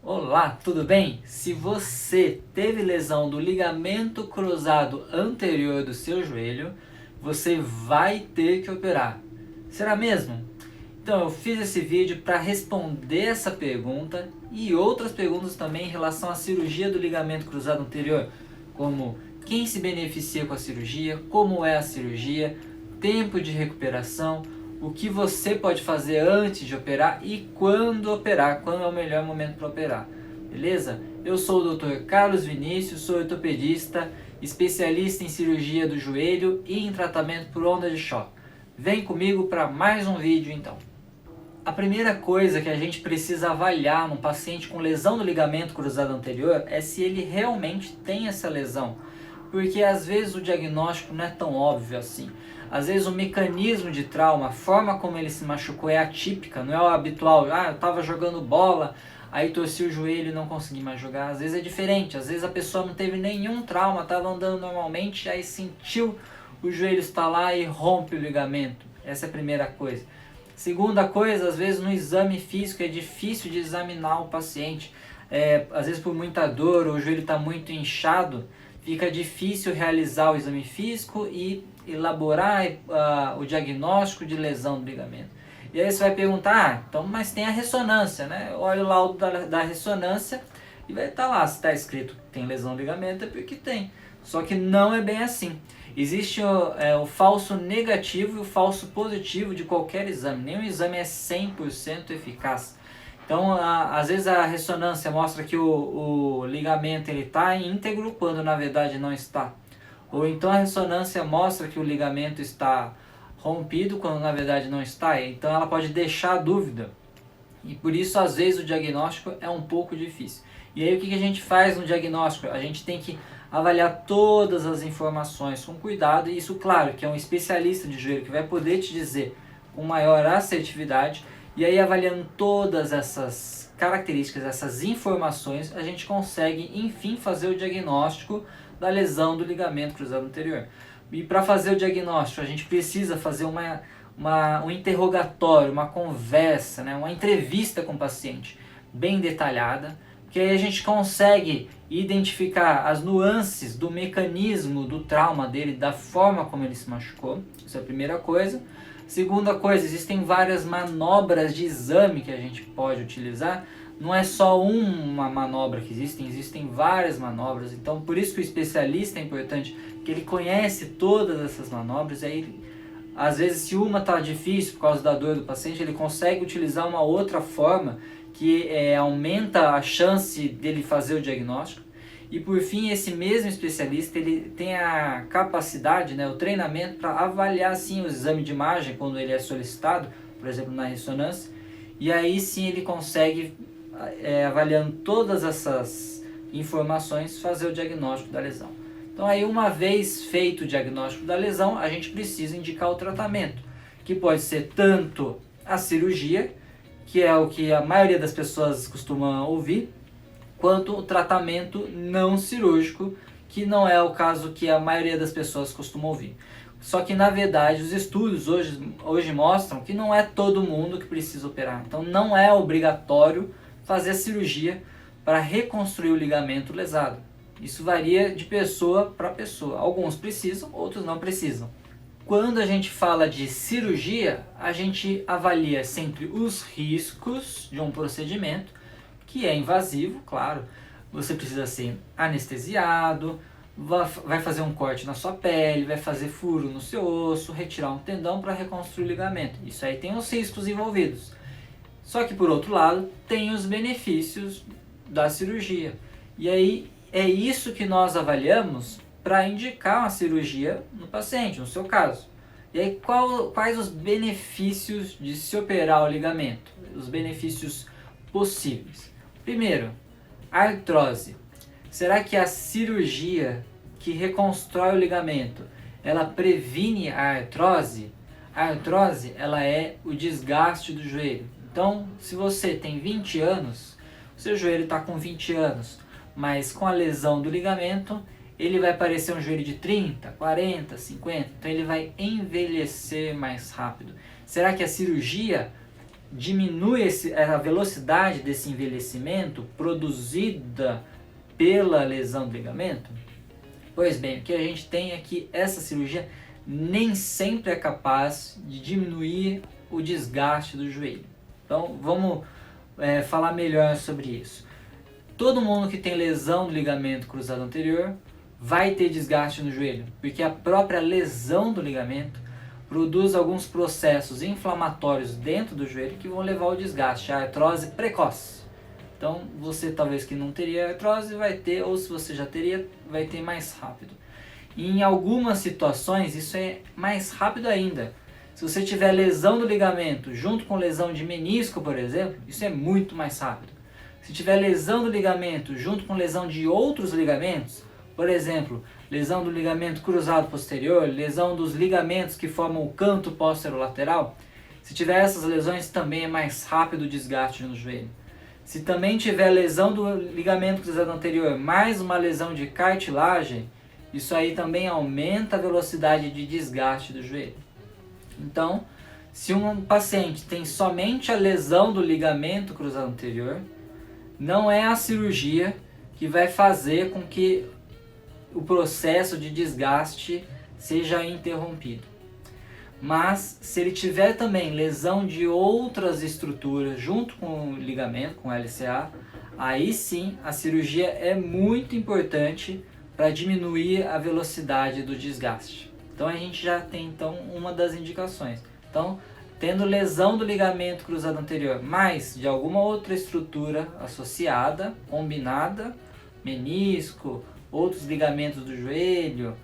Olá, tudo bem? Se você teve lesão do ligamento cruzado anterior do seu joelho, você vai ter que operar. Será mesmo? Então eu fiz esse vídeo para responder essa pergunta e outras perguntas também em relação à cirurgia do ligamento cruzado anterior, como quem se beneficia com a cirurgia, como é a cirurgia, tempo de recuperação, o que você pode fazer antes de operar e quando operar, quando é o melhor momento para operar. Beleza? Eu sou o Dr. Carlos Vinícius, sou ortopedista, especialista em cirurgia do joelho e em tratamento por onda de choque. Vem comigo para mais um vídeo então. A primeira coisa que a gente precisa avaliar num paciente com lesão do ligamento cruzado anterior é se ele realmente tem essa lesão. Porque às vezes o diagnóstico não é tão óbvio assim. Às vezes o mecanismo de trauma, a forma como ele se machucou é atípica, não é o habitual. Eu estava jogando bola, aí torci o joelho e não consegui mais jogar. Às vezes é diferente, às vezes a pessoa não teve nenhum trauma, estava andando normalmente, aí sentiu o joelho estalar e rompe o ligamento. Essa é a primeira coisa. Segunda coisa, às vezes no exame físico é difícil de examinar o paciente. Às vezes por muita dor, o joelho está muito inchado, fica difícil realizar o exame físico e elaborar o diagnóstico de lesão do ligamento. E aí você vai perguntar, então, mas tem a ressonância, né? Olha o laudo da ressonância e vai estar lá, se está escrito que tem lesão do ligamento é porque tem. Só que não é bem assim. Existe o falso negativo e o falso positivo de qualquer exame. Nenhum exame é 100% eficaz. Então, às vezes a ressonância mostra que o ligamento está íntegro, quando na verdade não está. Ou então a ressonância mostra que o ligamento está rompido, quando na verdade não está. Então ela pode deixar dúvida. E por isso, às vezes, o diagnóstico é um pouco difícil. E aí o que a gente faz no diagnóstico? A gente tem que avaliar todas as informações com cuidado, e isso, claro, que é um especialista de joelho que vai poder te dizer com maior assertividade. E aí, avaliando todas essas características, essas informações, a gente consegue, enfim, fazer o diagnóstico da lesão do ligamento cruzado anterior. E para fazer o diagnóstico, a gente precisa fazer um interrogatório, uma conversa, né, uma entrevista com o paciente bem detalhada, que aí a gente consegue identificar as nuances do mecanismo do trauma dele, da forma como ele se machucou. Isso é a primeira coisa. Segunda coisa, existem várias manobras de exame que a gente pode utilizar. Não é só uma manobra que existem várias manobras. Então, por isso que o especialista é importante, que ele conhece todas essas manobras. E aí, às vezes, se uma está difícil por causa da dor do paciente, ele consegue utilizar uma outra forma que aumenta a chance dele fazer o diagnóstico. E por fim, esse mesmo especialista ele tem a capacidade, né, o treinamento para avaliar sim o exame de imagem quando ele é solicitado, por exemplo na ressonância, e aí sim ele consegue, avaliando todas essas informações, fazer o diagnóstico da lesão. Então aí, uma vez feito o diagnóstico da lesão, a gente precisa indicar o tratamento, que pode ser tanto a cirurgia, que é o que a maioria das pessoas costuma ouvir, quanto o tratamento não cirúrgico, que não é o caso que a maioria das pessoas costuma ouvir. Só que na verdade os estudos hoje mostram que não é todo mundo que precisa operar. Então não é obrigatório fazer a cirurgia para reconstruir o ligamento lesado. Isso varia de pessoa para pessoa. Alguns precisam, outros não precisam. Quando a gente fala de cirurgia, a gente avalia sempre os riscos de um procedimento, que é invasivo, claro. Você precisa ser anestesiado, vai fazer um corte na sua pele, vai fazer furo no seu osso, retirar um tendão para reconstruir o ligamento. Isso aí tem os riscos envolvidos. Só que, por outro lado, tem os benefícios da cirurgia. E aí é isso que nós avaliamos para indicar uma cirurgia no paciente, no seu caso. E aí, quais os benefícios de se operar o ligamento? Os benefícios possíveis. Primeiro, artrose. Será que a cirurgia que reconstrói o ligamento, ela previne a artrose? A artrose, ela é o desgaste do joelho. Então, se você tem 20 anos, o seu joelho está com 20 anos, mas com a lesão do ligamento, ele vai parecer um joelho de 30, 40, 50, então ele vai envelhecer mais rápido. Será que a cirurgia diminui a velocidade desse envelhecimento produzida pela lesão do ligamento? Pois bem, o que a gente tem é que essa cirurgia nem sempre é capaz de diminuir o desgaste do joelho. Então vamos falar melhor sobre isso. Todo mundo que tem lesão do ligamento cruzado anterior vai ter desgaste no joelho, porque a própria lesão do ligamento produz alguns processos inflamatórios dentro do joelho que vão levar ao desgaste, a artrose precoce. Então você talvez que não teria artrose vai ter, ou se você já teria, vai ter mais rápido. E em algumas situações isso é mais rápido ainda. Se você tiver lesão do ligamento junto com lesão de menisco, por exemplo, isso é muito mais rápido. Se tiver lesão do ligamento junto com lesão de outros ligamentos, por exemplo, lesão do ligamento cruzado posterior, lesão dos ligamentos que formam o canto posterolateral, se tiver essas lesões também é mais rápido o desgaste no joelho. Se também tiver lesão do ligamento cruzado anterior mais uma lesão de cartilagem, isso aí também aumenta a velocidade de desgaste do joelho. Então, se um paciente tem somente a lesão do ligamento cruzado anterior, não é a cirurgia que vai fazer com que o processo de desgaste seja interrompido. Mas se ele tiver também lesão de outras estruturas junto com o ligamento, com o LCA, aí sim a cirurgia é muito importante para diminuir a velocidade do desgaste. Então a gente já tem então uma das indicações. Então, tendo lesão do ligamento cruzado anterior, mais de alguma outra estrutura associada, combinada, menisco, outros ligamentos do joelho,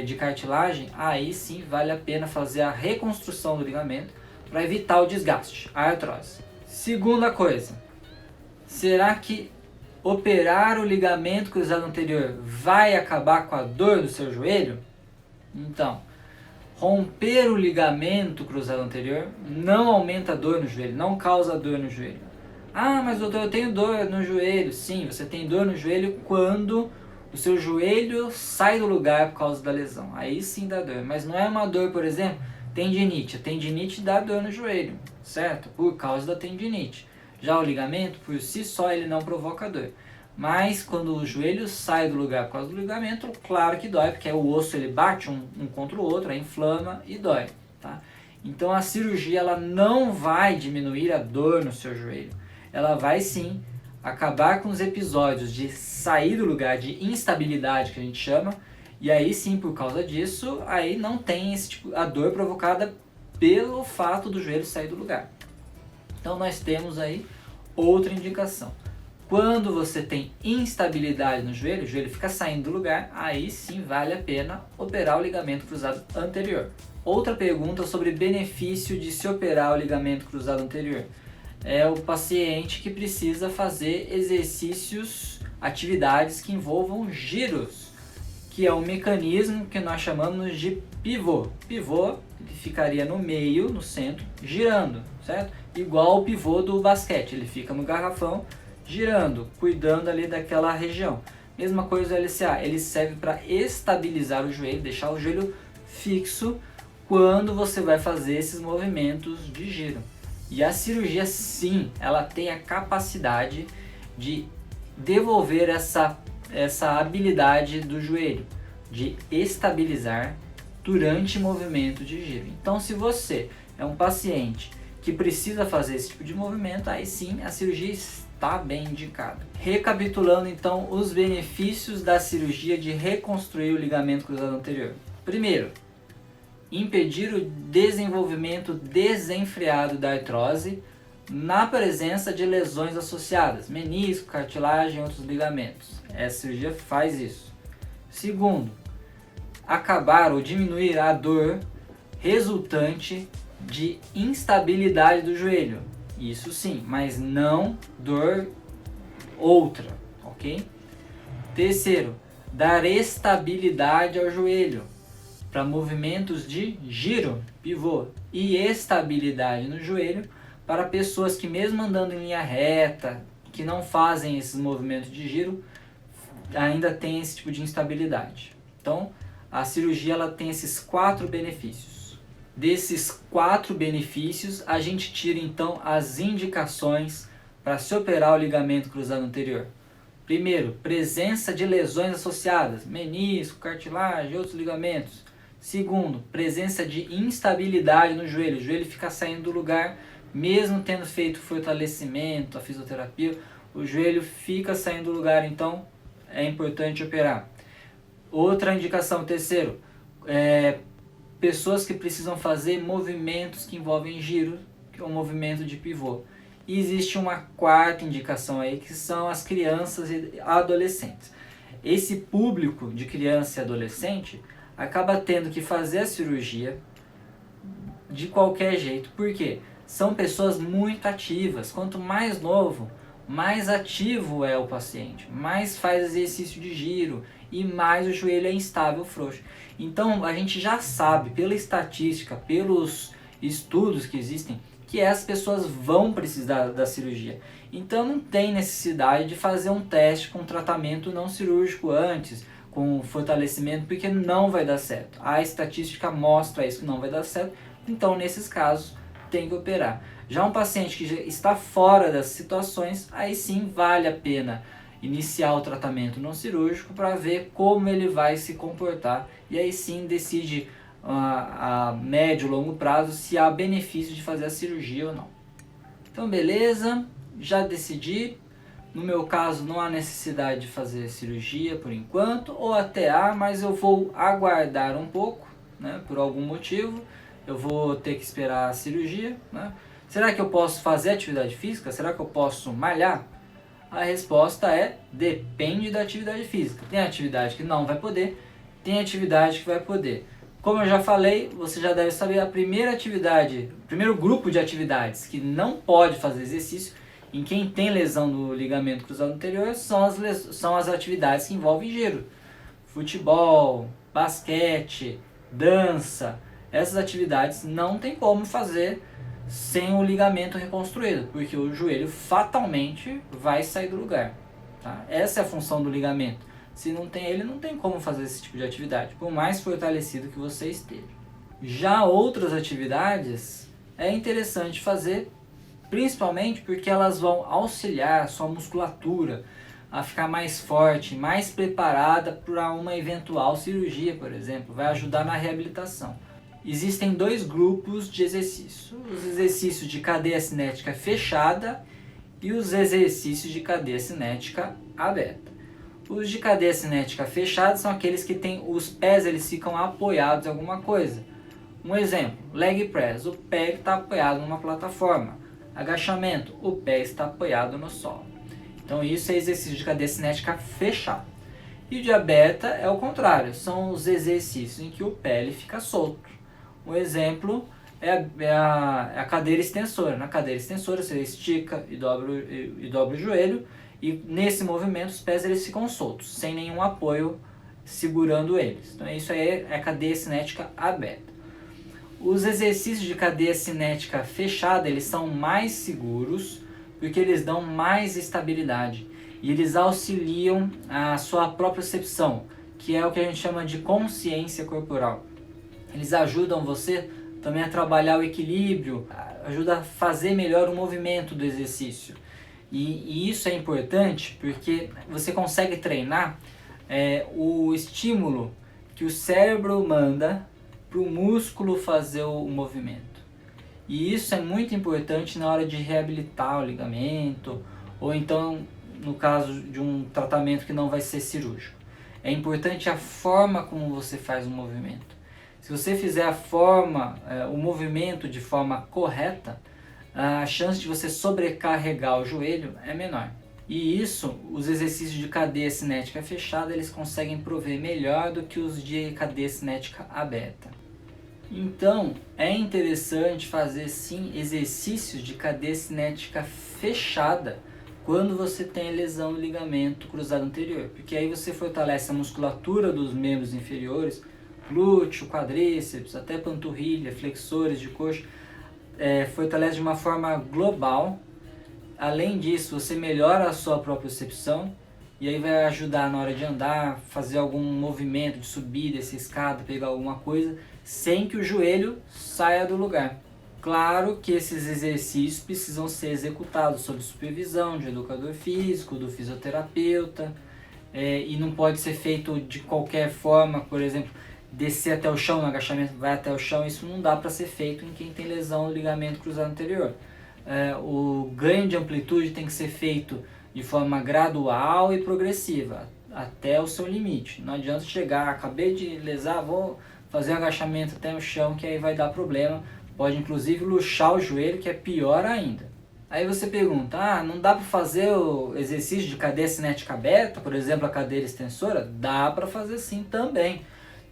de cartilagem, aí sim vale a pena fazer a reconstrução do ligamento para evitar o desgaste, a artrose. Segunda coisa, será que operar o ligamento cruzado anterior vai acabar com a dor do seu joelho? Então, romper o ligamento cruzado anterior não aumenta a dor no joelho, não causa dor no joelho. Ah, mas doutor, eu tenho dor no joelho. Sim, você tem dor no joelho quando o seu joelho sai do lugar por causa da lesão. Aí sim dá dor, mas não é uma dor, por exemplo, tendinite. A tendinite dá dor no joelho, certo? Por causa da tendinite. Já o ligamento, por si só, ele não provoca dor. Mas quando o joelho sai do lugar por causa do ligamento, claro que dói, porque o osso ele bate um contra o outro, aí inflama e dói. Tá? Então a cirurgia ela não vai diminuir a dor no seu joelho. Ela vai sim acabar com os episódios de sair do lugar, de instabilidade que a gente chama, e aí sim, por causa disso, aí não tem esse tipo, a dor provocada pelo fato do joelho sair do lugar. Então nós temos aí outra indicação. Quando você tem instabilidade no joelho, o joelho fica saindo do lugar, aí sim vale a pena operar o ligamento cruzado anterior. Outra pergunta sobre benefício de se operar o ligamento cruzado anterior. É o paciente que precisa fazer exercícios, atividades que envolvam giros, que é um mecanismo que nós chamamos de pivô. Pivô, ele ficaria no meio, no centro, girando, certo? Igual o pivô do basquete, ele fica no garrafão, girando, cuidando ali daquela região. Mesma coisa o LCA, ele serve para estabilizar o joelho, deixar o joelho fixo quando você vai fazer esses movimentos de giro. E a cirurgia sim, ela tem a capacidade de devolver essa habilidade do joelho, de estabilizar durante o movimento de giro. Então se você é um paciente que precisa fazer esse tipo de movimento, aí sim a cirurgia está bem indicada. Recapitulando então os benefícios da cirurgia de reconstruir o ligamento cruzado anterior. Primeiro, impedir o desenvolvimento desenfreado da artrose na presença de lesões associadas, menisco, cartilagem e outros ligamentos. Essa cirurgia faz isso. Segundo, acabar ou diminuir a dor resultante de instabilidade do joelho. Isso sim, mas não dor outra, ok? Terceiro, dar estabilidade ao joelho para movimentos de giro, pivô, e estabilidade no joelho para pessoas que mesmo andando em linha reta, que não fazem esses movimentos de giro, ainda tem esse tipo de instabilidade. Então, a cirurgia ela tem esses 4 benefícios. Desses 4 benefícios, a gente tira então as indicações para se operar o ligamento cruzado anterior. Primeiro, presença de lesões associadas, menisco, cartilagem e outros ligamentos. Segundo, presença de instabilidade no joelho, o joelho fica saindo do lugar, mesmo tendo feito fortalecimento, a fisioterapia, o joelho fica saindo do lugar, então é importante operar. Outra indicação, terceiro, pessoas que precisam fazer movimentos que envolvem giro, que é um movimento de pivô. E existe uma quarta indicação aí, que são as crianças e adolescentes. Esse público de criança e adolescente acaba tendo que fazer a cirurgia de qualquer jeito. Por quê? São pessoas muito ativas. Quanto mais novo, mais ativo é o paciente, mais faz exercício de giro e mais o joelho é instável, frouxo. Então a gente já sabe pela estatística, pelos estudos que existem, que as pessoas vão precisar da cirurgia. Então não tem necessidade de fazer um teste com tratamento não cirúrgico antes, com fortalecimento, porque não vai dar certo. A estatística mostra isso, que não vai dar certo, então nesses casos tem que operar. Já um paciente que já está fora das situações, aí sim vale a pena iniciar o tratamento não cirúrgico para ver como ele vai se comportar e aí sim decide a médio e longo prazo se há benefício de fazer a cirurgia ou não. Então beleza, já decidi. No meu caso não há necessidade de fazer cirurgia por enquanto, ou até há, mas eu vou aguardar um pouco, né, por algum motivo. Eu vou ter que esperar a cirurgia, né? Será que eu posso fazer atividade física? Será que eu posso malhar? A resposta é depende da atividade física. Tem atividade que não vai poder, tem atividade que vai poder. Como eu já falei, você já deve saber a primeira atividade, o primeiro grupo de atividades que não pode fazer exercício em quem tem lesão do ligamento cruzado anterior são as atividades que envolvem giro. Futebol, basquete, dança, essas atividades não tem como fazer sem o ligamento reconstruído, porque o joelho fatalmente vai sair do lugar. Tá? Essa é a função do ligamento. Se não tem ele, não tem como fazer esse tipo de atividade, por mais fortalecido que você esteja. Já outras atividades é interessante fazer, principalmente porque elas vão auxiliar a sua musculatura a ficar mais forte, mais preparada para uma eventual cirurgia, por exemplo. Vai ajudar na reabilitação. Existem 2 grupos de exercícios: os exercícios de cadeia cinética fechada e os exercícios de cadeia cinética aberta. Os de cadeia cinética fechada são aqueles que têm os pés, eles ficam apoiados em alguma coisa. Um exemplo, leg press, o pé está apoiado numa plataforma. Agachamento, o pé está apoiado no solo. Então isso é exercício de cadeia cinética fechada. E o de aberta é o contrário, são os exercícios em que o pé ele fica solto. Um exemplo é a cadeira extensora. Na cadeira extensora você estica e dobra o joelho, e nesse movimento os pés eles ficam soltos, sem nenhum apoio segurando eles. Então isso aí é cadeia cinética aberta. Os exercícios de cadeia cinética fechada, eles são mais seguros, porque eles dão mais estabilidade e eles auxiliam a sua propriocepção, que é o que a gente chama de consciência corporal. Eles ajudam você também a trabalhar o equilíbrio, ajuda a fazer melhor o movimento do exercício. E isso é importante porque você consegue treinar o estímulo que o cérebro manda para o músculo fazer o movimento. E isso é muito importante na hora de reabilitar o ligamento, ou então no caso de um tratamento que não vai ser cirúrgico. É importante a forma como você faz o movimento. Se você fizer o movimento de forma correta, a chance de você sobrecarregar o joelho é menor. E isso, os exercícios de cadeia cinética fechada, eles conseguem prover melhor do que os de cadeia cinética aberta. Então, é interessante fazer sim exercícios de cadeia cinética fechada quando você tem lesão no ligamento cruzado anterior, porque aí você fortalece a musculatura dos membros inferiores, glúteo, quadríceps, até panturrilha, flexores de coxa, fortalece de uma forma global. Além disso, você melhora a sua propriocepção e aí vai ajudar na hora de andar, fazer algum movimento de subir, descer escada, pegar alguma coisa, sem que o joelho saia do lugar. Claro que esses exercícios precisam ser executados sob supervisão de educador físico, do fisioterapeuta, e não pode ser feito de qualquer forma, por exemplo, descer até o chão no agachamento, vai até o chão, isso não dá para ser feito em quem tem lesão no ligamento cruzado anterior. O ganho de amplitude tem que ser feito de forma gradual e progressiva, até o seu limite. Não adianta chegar, acabei de lesar, vou fazer um agachamento até o chão, que aí vai dar problema. Pode inclusive luxar o joelho, que é pior ainda. Aí você pergunta, não dá para fazer o exercício de cadeia cinética aberta, por exemplo, a cadeira extensora? Dá para fazer sim também.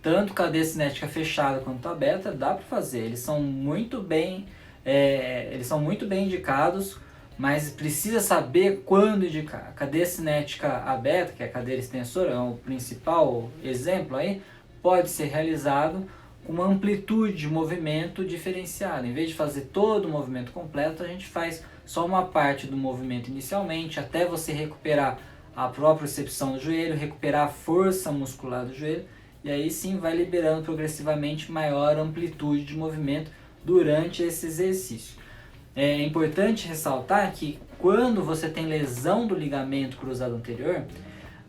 Tanto cadeia cinética fechada quanto aberta, dá para fazer. Eles são muito bem indicados, mas precisa saber quando indicar. A cadeia cinética aberta, que é a cadeira extensora, é o principal exemplo aí, pode ser realizado com uma amplitude de movimento diferenciada. Em vez de fazer todo o movimento completo, a gente faz só uma parte do movimento inicialmente, até você recuperar a própria propriocepção do joelho, recuperar a força muscular do joelho, e aí sim vai liberando progressivamente maior amplitude de movimento durante esse exercício. É importante ressaltar que quando você tem lesão do ligamento cruzado anterior,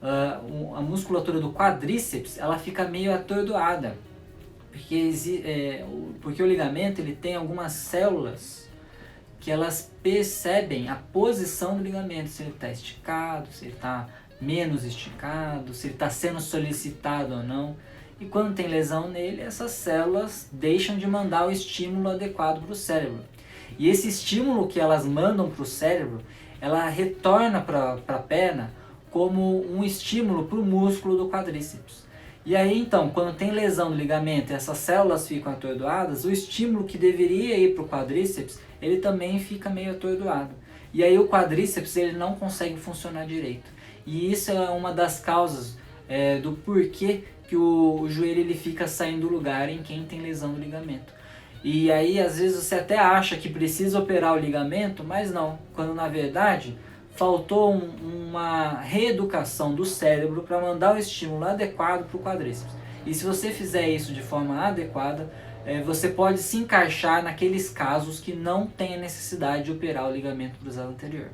a musculatura do quadríceps ela fica meio atordoada, porque o ligamento ele tem algumas células que elas percebem a posição do ligamento, se ele está esticado, se ele está menos esticado, se ele está sendo solicitado ou não. E quando tem lesão nele, essas células deixam de mandar o estímulo adequado para o cérebro. E esse estímulo que elas mandam para o cérebro, ela retorna para a perna como um estímulo para o músculo do quadríceps. E aí então, quando tem lesão no ligamento e essas células ficam atordoadas, o estímulo que deveria ir para o quadríceps, ele também fica meio atordoado. E aí o quadríceps ele não consegue funcionar direito. E isso é uma das causas do porquê que o joelho ele fica saindo do lugar em quem tem lesão do ligamento. E aí às vezes você até acha que precisa operar o ligamento, mas não, quando na verdade faltou uma reeducação do cérebro para mandar o estímulo adequado para o quadríceps. E se você fizer isso de forma adequada, você pode se encaixar naqueles casos que não tem a necessidade de operar o ligamento cruzado anterior.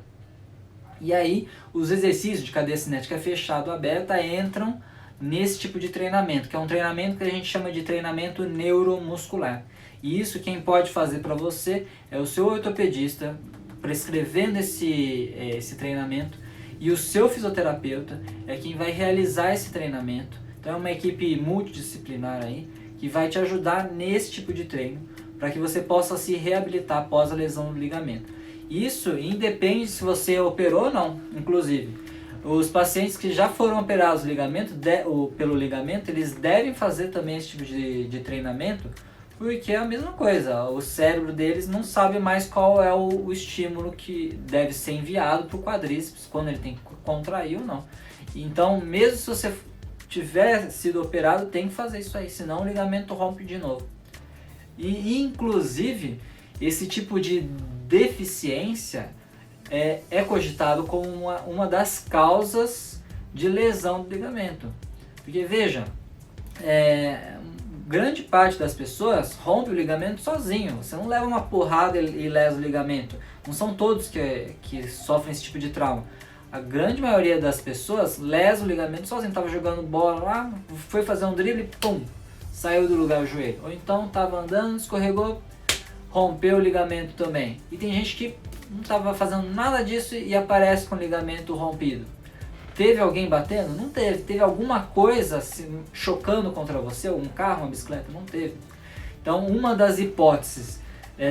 E aí os exercícios de cadeia cinética fechada ou aberta entram nesse tipo de treinamento, que é um treinamento que a gente chama de treinamento neuromuscular. E isso quem pode fazer para você é o seu ortopedista, prescrevendo esse treinamento, e o seu fisioterapeuta é quem vai realizar esse treinamento. Então é uma equipe multidisciplinar aí, que vai te ajudar nesse tipo de treino, para que você possa se reabilitar após a lesão do ligamento. Isso independe se você operou ou não, inclusive. Os pacientes que já foram operados pelo ligamento, eles devem fazer também esse tipo de treinamento, porque é a mesma coisa, o cérebro deles não sabe mais qual é o estímulo que deve ser enviado para o quadríceps, quando ele tem que contrair ou não. Então, mesmo se você tiver sido operado, tem que fazer isso aí, senão o ligamento rompe de novo. E inclusive, esse tipo de deficiência é cogitado como uma das causas de lesão do ligamento. Porque veja, grande parte das pessoas rompe o ligamento sozinho. Você não leva uma porrada e lesa o ligamento. Não são todos que sofrem esse tipo de trauma. A grande maioria das pessoas lesa o ligamento sozinho. Estava jogando bola lá, foi fazer um drible, pum, saiu do lugar o joelho. Ou então estava andando, escorregou, rompeu o ligamento também. E tem gente que não estava fazendo nada disso e aparece com o ligamento rompido. Teve alguém batendo? Não teve. Teve alguma coisa chocando contra você? Um carro, uma bicicleta? Não teve. Então, uma das hipóteses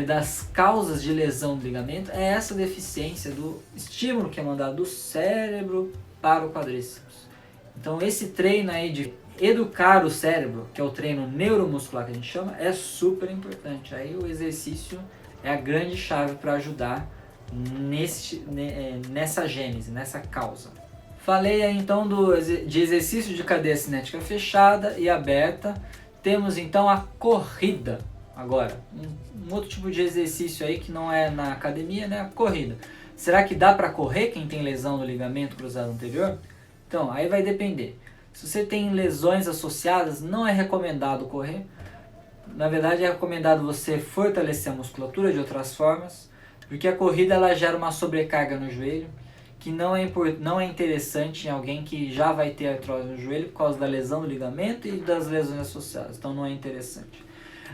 das causas de lesão do ligamento é essa deficiência do estímulo que é mandado do cérebro para o quadríceps. Então, esse treino aí de educar o cérebro, que é o treino neuromuscular que a gente chama, é super importante. Aí o exercício é a grande chave para ajudar nessa gênese, nessa causa. Falei aí então de exercício de cadeia cinética fechada e aberta. Temos então a corrida agora, um outro tipo de exercício aí que não é na academia, né? A corrida. Será que dá para correr quem tem lesão no ligamento cruzado anterior? Então, aí vai depender. Se você tem lesões associadas, não é recomendado correr. Na verdade, é recomendado você fortalecer a musculatura de outras formas, porque a corrida ela gera uma sobrecarga no joelho, que não é interessante em alguém que já vai ter artrose no joelho por causa da lesão do ligamento e das lesões associadas. Então, não é interessante.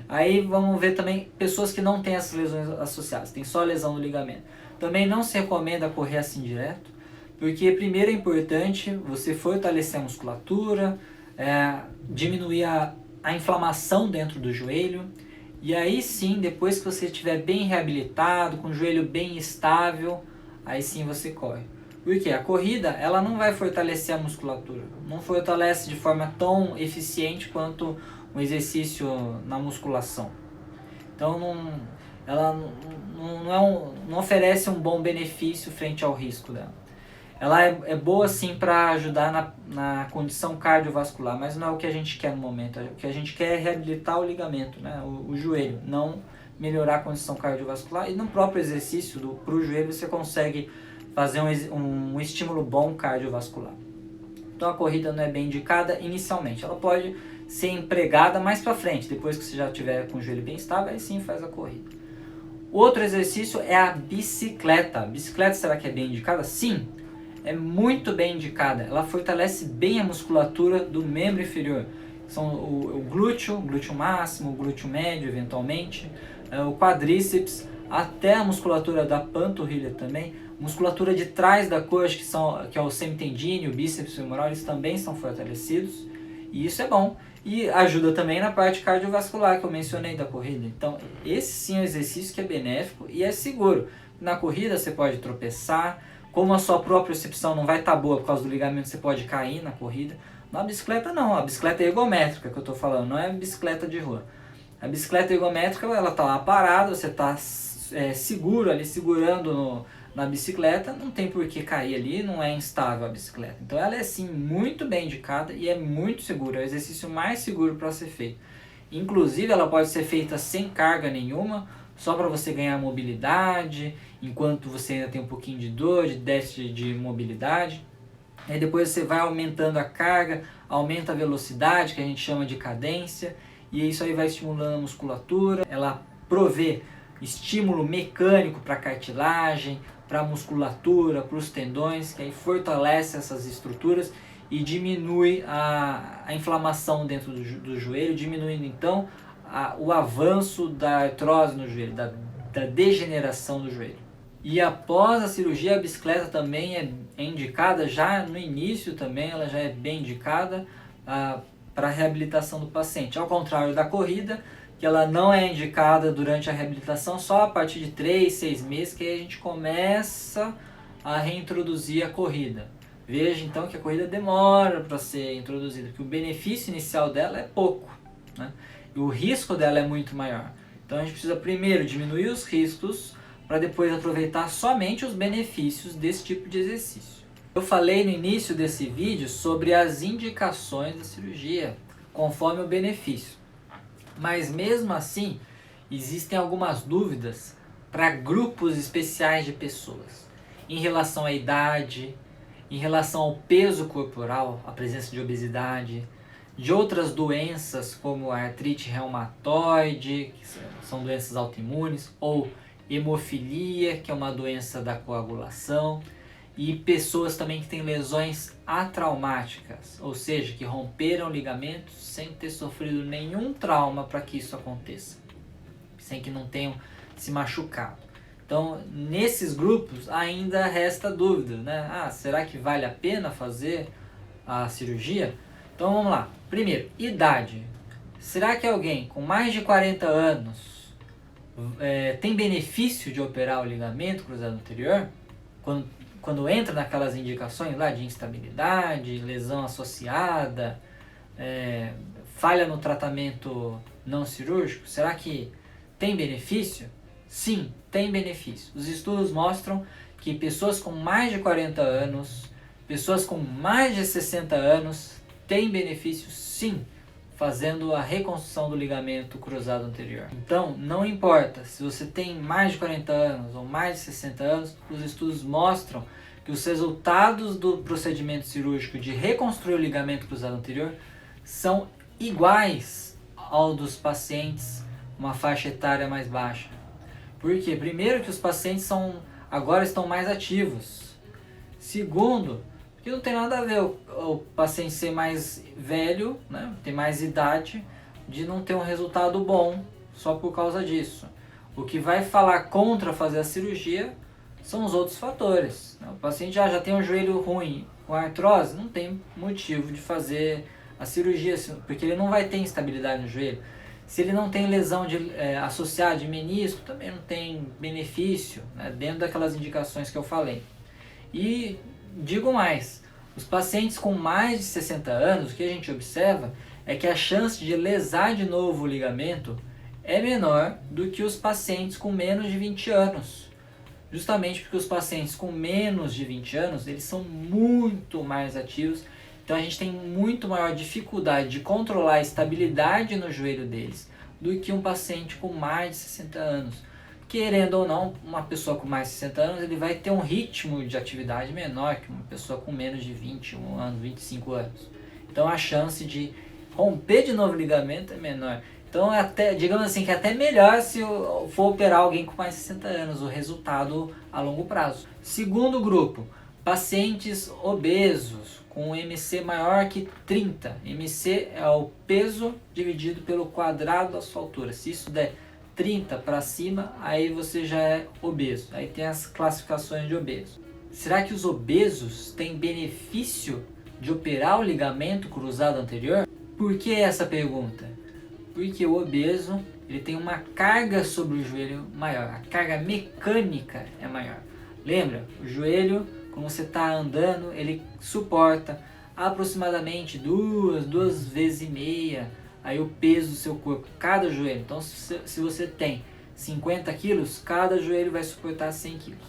Aí vamos ver também pessoas que não têm essas lesões associadas, tem só lesão no ligamento. Também não se recomenda correr assim direto, porque primeiro é importante você fortalecer a musculatura, diminuir a inflamação dentro do joelho, e aí sim, depois que você estiver bem reabilitado, com o joelho bem estável, aí sim você corre. Porque a corrida ela não vai fortalecer a musculatura, não fortalece de forma tão eficiente quanto um exercício na musculação. Então ela não oferece um bom benefício frente ao risco dela. Ela é boa sim para ajudar na condição cardiovascular, mas não é o que a gente quer no momento. O que a gente quer é reabilitar o ligamento, né? o joelho, não melhorar a condição cardiovascular. E no próprio exercício para o joelho você consegue fazer um estímulo bom cardiovascular. Então a corrida não é bem indicada inicialmente. Ela pode ser empregada mais para frente, depois que você já tiver com o joelho bem estável, aí sim faz a corrida. Outro exercício é a bicicleta. A bicicleta, será que é bem indicada? Sim, é muito bem indicada. Ela fortalece bem a musculatura do membro inferior. São o glúteo máximo, o glúteo médio eventualmente, o quadríceps, até a musculatura da panturrilha também. Musculatura de trás da coxa, que é o semitendíneo, o bíceps femoral, eles também são fortalecidos. E isso é bom. E ajuda também na parte cardiovascular que eu mencionei da corrida. Então, esse sim é um exercício que é benéfico e é seguro. Na corrida você pode tropeçar, como a sua propriocepção não vai estar boa por causa do ligamento, você pode cair na corrida. Na bicicleta não, a bicicleta é ergométrica que eu estou falando, não é bicicleta de rua. A bicicleta ergométrica, ela está lá parada, você está seguro ali, segurando na bicicleta, não tem por que cair ali, não é instável a bicicleta. Então ela é sim muito bem indicada e é muito segura, é o exercício mais seguro para ser feito. Inclusive ela pode ser feita sem carga nenhuma, só para você ganhar mobilidade, enquanto você ainda tem um pouquinho de dor, de déficit de mobilidade. Aí depois você vai aumentando a carga, aumenta a velocidade, que a gente chama de cadência, e isso aí vai estimulando a musculatura. Ela provê estímulo mecânico para a cartilagem, para a musculatura, para os tendões, que aí fortalece essas estruturas e diminui a inflamação dentro do joelho, diminuindo então o avanço da artrose no joelho, da degeneração do joelho. E após a cirurgia, a bicicleta também é indicada, já no início também, ela já é bem indicada para a reabilitação do paciente. Ao contrário da corrida, que ela não é indicada durante a reabilitação, só a partir de 3, 6 meses, que aí a gente começa a reintroduzir a corrida. Veja então que a corrida demora para ser introduzida, porque o benefício inicial dela é pouco, né? E o risco dela é muito maior. Então a gente precisa primeiro diminuir os riscos para depois aproveitar somente os benefícios desse tipo de exercício. Eu falei no início desse vídeo sobre as indicações da cirurgia, conforme o benefício. Mas mesmo assim, existem algumas dúvidas para grupos especiais de pessoas, em relação à idade, em relação ao peso corporal, a presença de obesidade, de outras doenças como a artrite reumatoide, que são doenças autoimunes, ou hemofilia, que é uma doença da coagulação, e pessoas também que têm lesões atraumáticas, ou seja, que romperam ligamentos sem ter sofrido nenhum trauma para que isso aconteça, sem que não tenham se machucado. Então, nesses grupos ainda resta dúvida, né? Será que vale a pena fazer a cirurgia? Então vamos lá. Primeiro, idade. Será que alguém com mais de 40 anos tem benefício de operar o ligamento cruzado anterior? Quando entra naquelas indicações lá de instabilidade, lesão associada, falha no tratamento não cirúrgico, será que tem benefício? Sim, tem benefício. Os estudos mostram que pessoas com mais de 40 anos, pessoas com mais de 60 anos, têm benefício sim, fazendo a reconstrução do ligamento cruzado anterior. Então, não importa se você tem mais de 40 anos ou mais de 60 anos, os estudos mostram que os resultados do procedimento cirúrgico de reconstruir o ligamento cruzado anterior são iguais ao dos pacientes com uma faixa etária mais baixa. Por quê? Primeiro, que os pacientes agora estão mais ativos. Segundo, que não tem nada a ver o paciente ser mais velho, né, ter mais idade, de não ter um resultado bom só por causa disso. O que vai falar contra fazer a cirurgia são os outros fatores. O paciente já tem um joelho ruim, com artrose, não tem motivo de fazer a cirurgia, porque ele não vai ter instabilidade no joelho. Se ele não tem lesão associada de menisco, também não tem benefício, né, dentro daquelas indicações que eu falei. E digo mais, os pacientes com mais de 60 anos, o que a gente observa é que a chance de lesar de novo o ligamento é menor do que os pacientes com menos de 20 anos. Justamente porque os pacientes com menos de 20 anos, eles são muito mais ativos, então a gente tem muito maior dificuldade de controlar a estabilidade no joelho deles do que um paciente com mais de 60 anos. Querendo ou não, uma pessoa com mais de 60 anos, ele vai ter um ritmo de atividade menor que uma pessoa com menos de 21 anos, 25 anos. Então a chance de romper de novo o ligamento é menor. Então, digamos assim, que é até melhor se for operar alguém com mais de 60 anos, o resultado a longo prazo. Segundo grupo, pacientes obesos com MC maior que 30. MC é o peso dividido pelo quadrado da sua altura. Se isso der 30 para cima, aí você já é obeso. Aí tem as classificações de obeso. Será que os obesos têm benefício de operar o ligamento cruzado anterior? Por que essa pergunta? Porque o obeso ele tem uma carga sobre o joelho maior, a carga mecânica é maior. Lembra, o joelho, quando você está andando, ele suporta aproximadamente duas vezes e meia aí o peso do seu corpo, cada joelho. Então se você tem 50 quilos, cada joelho vai suportar 100 quilos.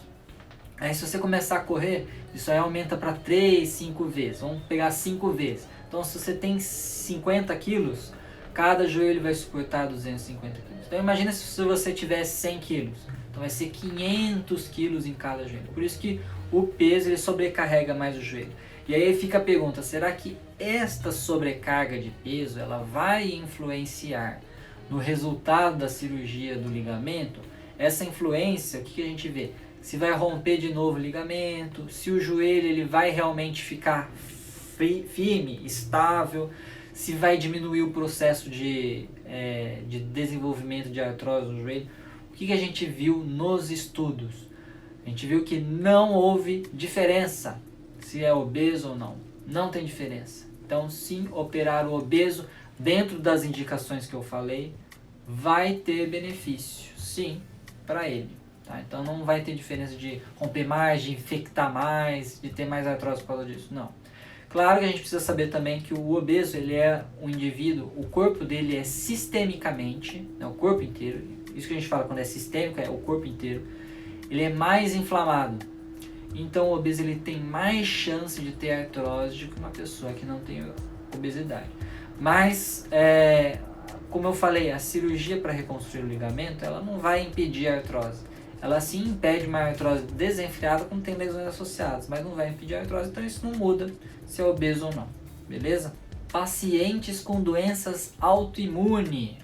Aí se você começar a correr, isso aí aumenta para 3, 5 vezes, vamos pegar 5 vezes. Então se você tem 50 quilos, cada joelho vai suportar 250 quilos. Então imagina se você tivesse 100 quilos. Então vai ser 500 quilos em cada joelho. Por isso que o peso ele sobrecarrega mais o joelho. E aí fica a pergunta, será que esta sobrecarga de peso ela vai influenciar no resultado da cirurgia do ligamento? Essa influência, o que a gente vê? Se vai romper de novo o ligamento, se o joelho ele vai realmente ficar firme, estável, se vai diminuir o processo de desenvolvimento de artrose no joelho. O que a gente viu nos estudos? A gente viu que não houve diferença se é obeso ou não. Não tem diferença. Então, sim, operar o obeso dentro das indicações que eu falei vai ter benefício, sim, para ele. Tá? Então, não vai ter diferença de romper mais, de infectar mais, de ter mais artrose por causa disso. Não. Claro que a gente precisa saber também que o obeso, ele é um indivíduo, o corpo dele é sistemicamente, né, o corpo inteiro, isso que a gente fala quando é sistêmico, é o corpo inteiro, ele é mais inflamado. Então o obeso ele tem mais chance de ter artrose do que uma pessoa que não tem obesidade. Mas, como eu falei, a cirurgia para reconstruir o ligamento, ela não vai impedir a artrose. Ela sim impede uma artrose desenfreada quando tem lesões associadas, mas não vai impedir a artrose, então isso não muda se é obeso ou não, beleza? Pacientes com doenças autoimunes,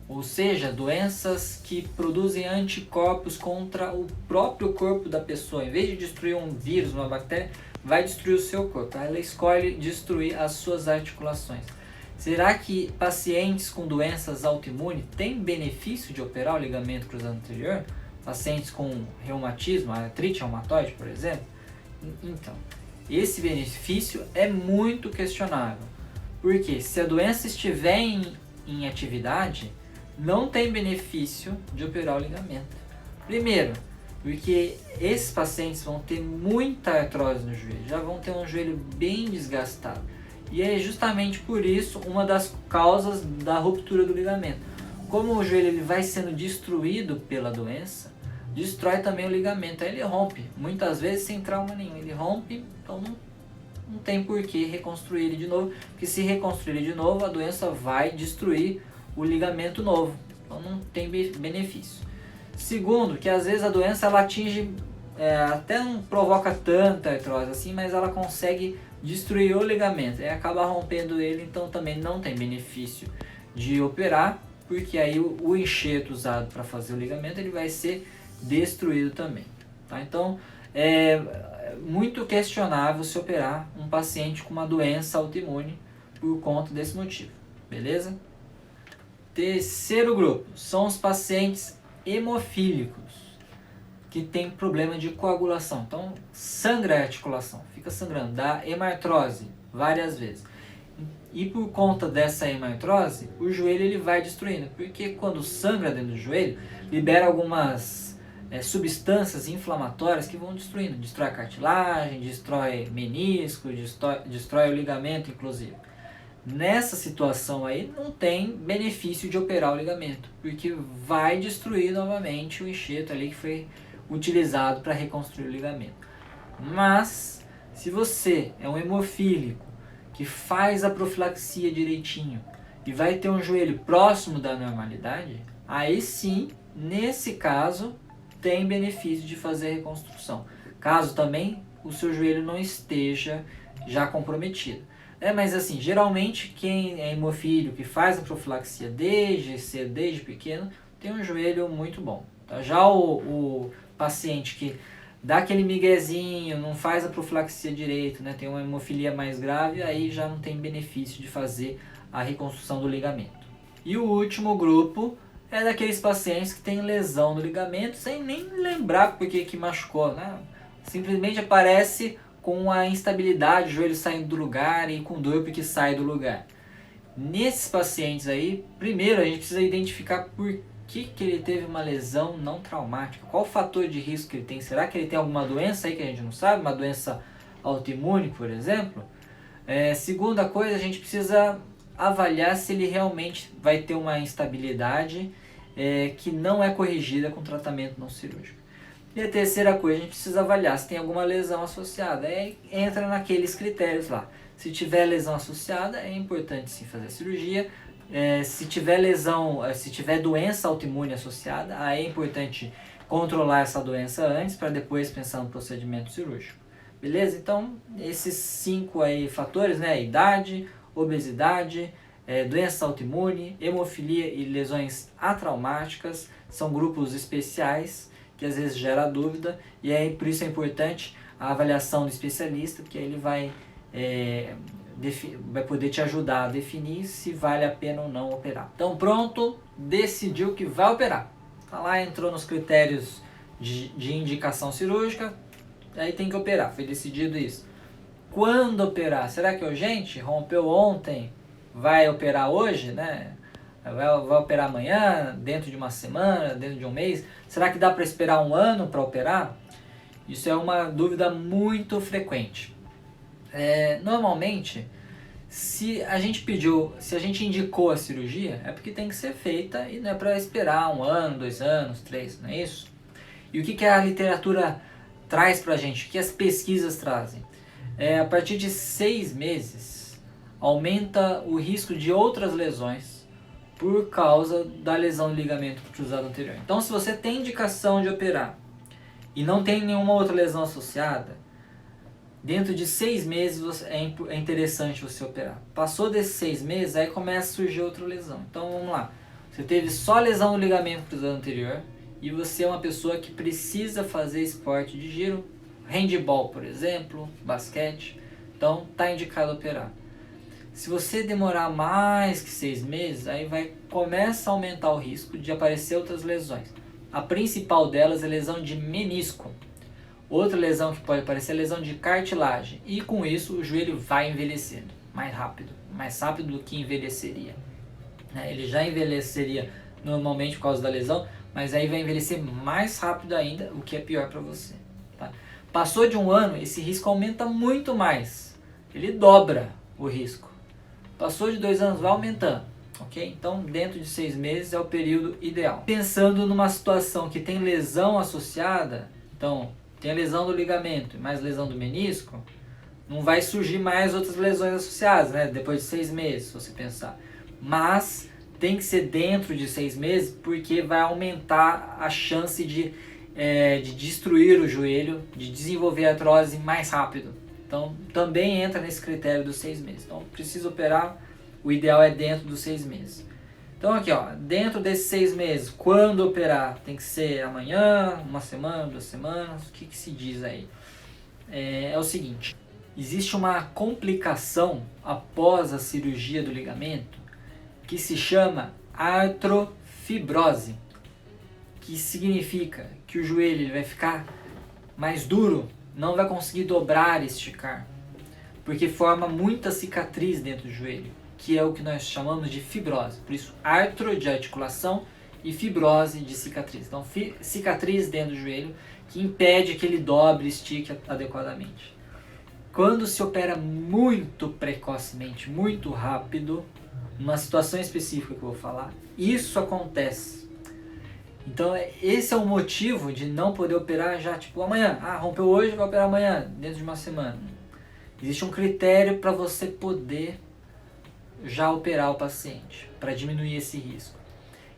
ou seja, doenças que produzem anticorpos contra o próprio corpo da pessoa. Em vez de destruir um vírus, uma bactéria, vai destruir o seu corpo. Ela escolhe destruir as suas articulações. Será que pacientes com doenças autoimunes têm benefício de operar o ligamento cruzado anterior? Pacientes com reumatismo, artrite reumatoide, por exemplo? Então, esse benefício é muito questionável. Porque se a doença estiver em atividade, não tem benefício de operar o ligamento. Primeiro, porque esses pacientes vão ter muita artrose no joelho, já vão ter um joelho bem desgastado. E é justamente por isso uma das causas da ruptura do ligamento. Como o joelho ele vai sendo destruído pela doença, destrói também o ligamento, aí ele rompe, muitas vezes sem trauma nenhum, ele rompe, então não tem por que reconstruir ele de novo, porque se reconstruir ele de novo, a doença vai destruir o ligamento novo, então não tem benefício. Segundo, que às vezes a doença ela atinge até não provoca tanta artrose assim, mas ela consegue destruir o ligamento e acaba rompendo ele, então também não tem benefício de operar, porque aí o enxerto usado para fazer o ligamento ele vai ser destruído também. Tá? Então é muito questionável se operar um paciente com uma doença autoimune por conta desse motivo, beleza? Terceiro grupo são os pacientes hemofílicos, que tem problema de coagulação. Então, sangra a articulação, fica sangrando, dá hemartrose várias vezes. E por conta dessa hemartrose, o joelho ele vai destruindo, porque quando sangra dentro do joelho, libera algumas substâncias inflamatórias que vão destruindo. Destrói a cartilagem, destrói menisco, destrói o ligamento, inclusive. Nessa situação aí, não tem benefício de operar o ligamento, porque vai destruir novamente o enxerto ali que foi utilizado para reconstruir o ligamento. Mas, se você é um hemofílico que faz a profilaxia direitinho e vai ter um joelho próximo da normalidade, aí sim, nesse caso, tem benefício de fazer a reconstrução. Caso também o seu joelho não esteja já comprometido. Mas assim, geralmente quem é hemofílico, que faz a profilaxia desde cedo, desde pequeno, tem um joelho muito bom. Tá? Já o paciente que dá aquele miguezinho, não faz a profilaxia direito, né, tem uma hemofilia mais grave, aí já não tem benefício de fazer a reconstrução do ligamento. E o último grupo é daqueles pacientes que tem lesão no ligamento sem nem lembrar porque que machucou, né? Simplesmente aparece com a instabilidade, o joelho saindo do lugar e com dor porque sai do lugar. Nesses pacientes aí, primeiro a gente precisa identificar por que ele teve uma lesão não traumática, qual o fator de risco que ele tem, será que ele tem alguma doença aí que a gente não sabe, uma doença autoimune, por exemplo? Segunda coisa, a gente precisa avaliar se ele realmente vai ter uma instabilidade que não é corrigida com tratamento não cirúrgico. E a terceira coisa, a gente precisa avaliar se tem alguma lesão associada. Aí entra naqueles critérios lá. Se tiver lesão associada, é importante sim fazer a cirurgia. Se tiver lesão, se tiver doença autoimune associada, aí é importante controlar essa doença antes para depois pensar no procedimento cirúrgico. Beleza? Então, esses 5 aí fatores, né? Idade, obesidade, doença autoimune, hemofilia e lesões atraumáticas, são grupos especiais que às vezes gera dúvida, e aí por isso é importante a avaliação do especialista, porque ele vai poder te ajudar a definir se vale a pena ou não operar. Então pronto, decidiu que vai operar. Tá lá, entrou nos critérios de indicação cirúrgica, aí tem que operar, foi decidido isso. Quando operar? Será que é urgente? Rompeu ontem, vai operar hoje, né? Vai operar amanhã, dentro de uma semana, dentro de um mês? Será que dá para esperar um ano para operar? Isso é uma dúvida muito frequente. Normalmente, se a gente indicou a cirurgia, é porque tem que ser feita e não é para esperar 1 ano, 2 anos, 3, não é isso? E o que a literatura traz para a gente? O que as pesquisas trazem? A partir de 6 meses, aumenta o risco de outras lesões por causa da lesão do ligamento cruzado anterior. Então, se você tem indicação de operar e não tem nenhuma outra lesão associada, dentro de 6 meses é interessante você operar. Passou desses 6 meses, aí começa a surgir outra lesão. Então, vamos lá. Você teve só lesão no ligamento cruzado anterior e você é uma pessoa que precisa fazer esporte de giro, handball, por exemplo, basquete. Então, está indicado operar. Se você demorar mais que 6 meses, aí começa a aumentar o risco de aparecer outras lesões. A principal delas é lesão de menisco. Outra lesão que pode aparecer é lesão de cartilagem. E com isso o joelho vai envelhecendo mais rápido do que envelheceria. Ele já envelheceria normalmente por causa da lesão, mas aí vai envelhecer mais rápido ainda, o que é pior para você. Tá? Passou de 1 ano, esse risco aumenta muito mais. Ele dobra o risco. Passou de 2 anos, vai aumentando, ok? Então, dentro de 6 meses é o período ideal. Pensando numa situação que tem lesão associada, então, tem a lesão do ligamento e mais lesão do menisco, não vai surgir mais outras lesões associadas, né? Depois de 6 meses, se você pensar. Mas tem que ser dentro de 6 meses, porque vai aumentar a chance de de destruir o joelho, de desenvolver a artrose mais rápido. Então também entra nesse critério dos 6 meses. Então precisa operar, o ideal é dentro dos 6 meses. Então aqui, ó, dentro desses 6 meses, quando operar? Tem que ser amanhã, uma semana, 2 semanas, o que se diz aí? É o seguinte, existe uma complicação após a cirurgia do ligamento que se chama artrofibrose, que significa que o joelho ele vai ficar mais duro, não vai conseguir dobrar e esticar, porque forma muita cicatriz dentro do joelho, que é o que nós chamamos de fibrose. Por isso, artro de articulação e fibrose de cicatriz. Então, cicatriz dentro do joelho que impede que ele dobre e estique adequadamente. Quando se opera muito precocemente, muito rápido, numa situação específica que eu vou falar, isso acontece. Então esse é o motivo de não poder operar já, tipo, amanhã. Rompeu hoje, vai operar amanhã, dentro de uma semana. Existe um critério para você poder já operar o paciente, para diminuir esse risco.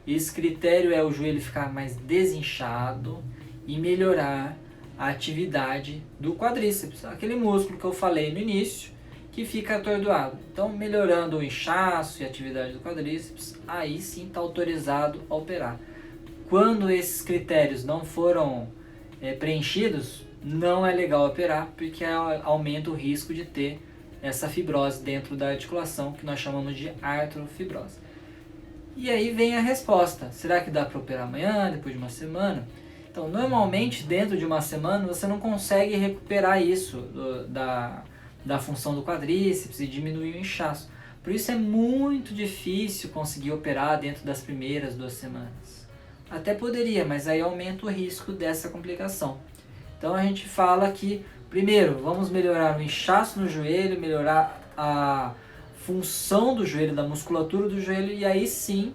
Esse critério é o joelho ficar mais desinchado e melhorar a atividade do quadríceps, aquele músculo que eu falei no início, que fica atordoado. Então, melhorando o inchaço e a atividade do quadríceps, aí sim está autorizado a operar. Quando esses critérios não foram preenchidos, não é legal operar, porque aumenta o risco de ter essa fibrose dentro da articulação, que nós chamamos de artrofibrose. E aí vem a resposta, será que dá para operar amanhã, depois de uma semana? Então, normalmente, dentro de uma semana, você não consegue recuperar isso da função do quadríceps e diminuir o inchaço. Por isso é muito difícil conseguir operar dentro das primeiras 2 semanas. Até poderia, mas aí aumenta o risco dessa complicação. Então a gente fala que, primeiro, vamos melhorar o inchaço no joelho, melhorar a função do joelho, da musculatura do joelho, e aí sim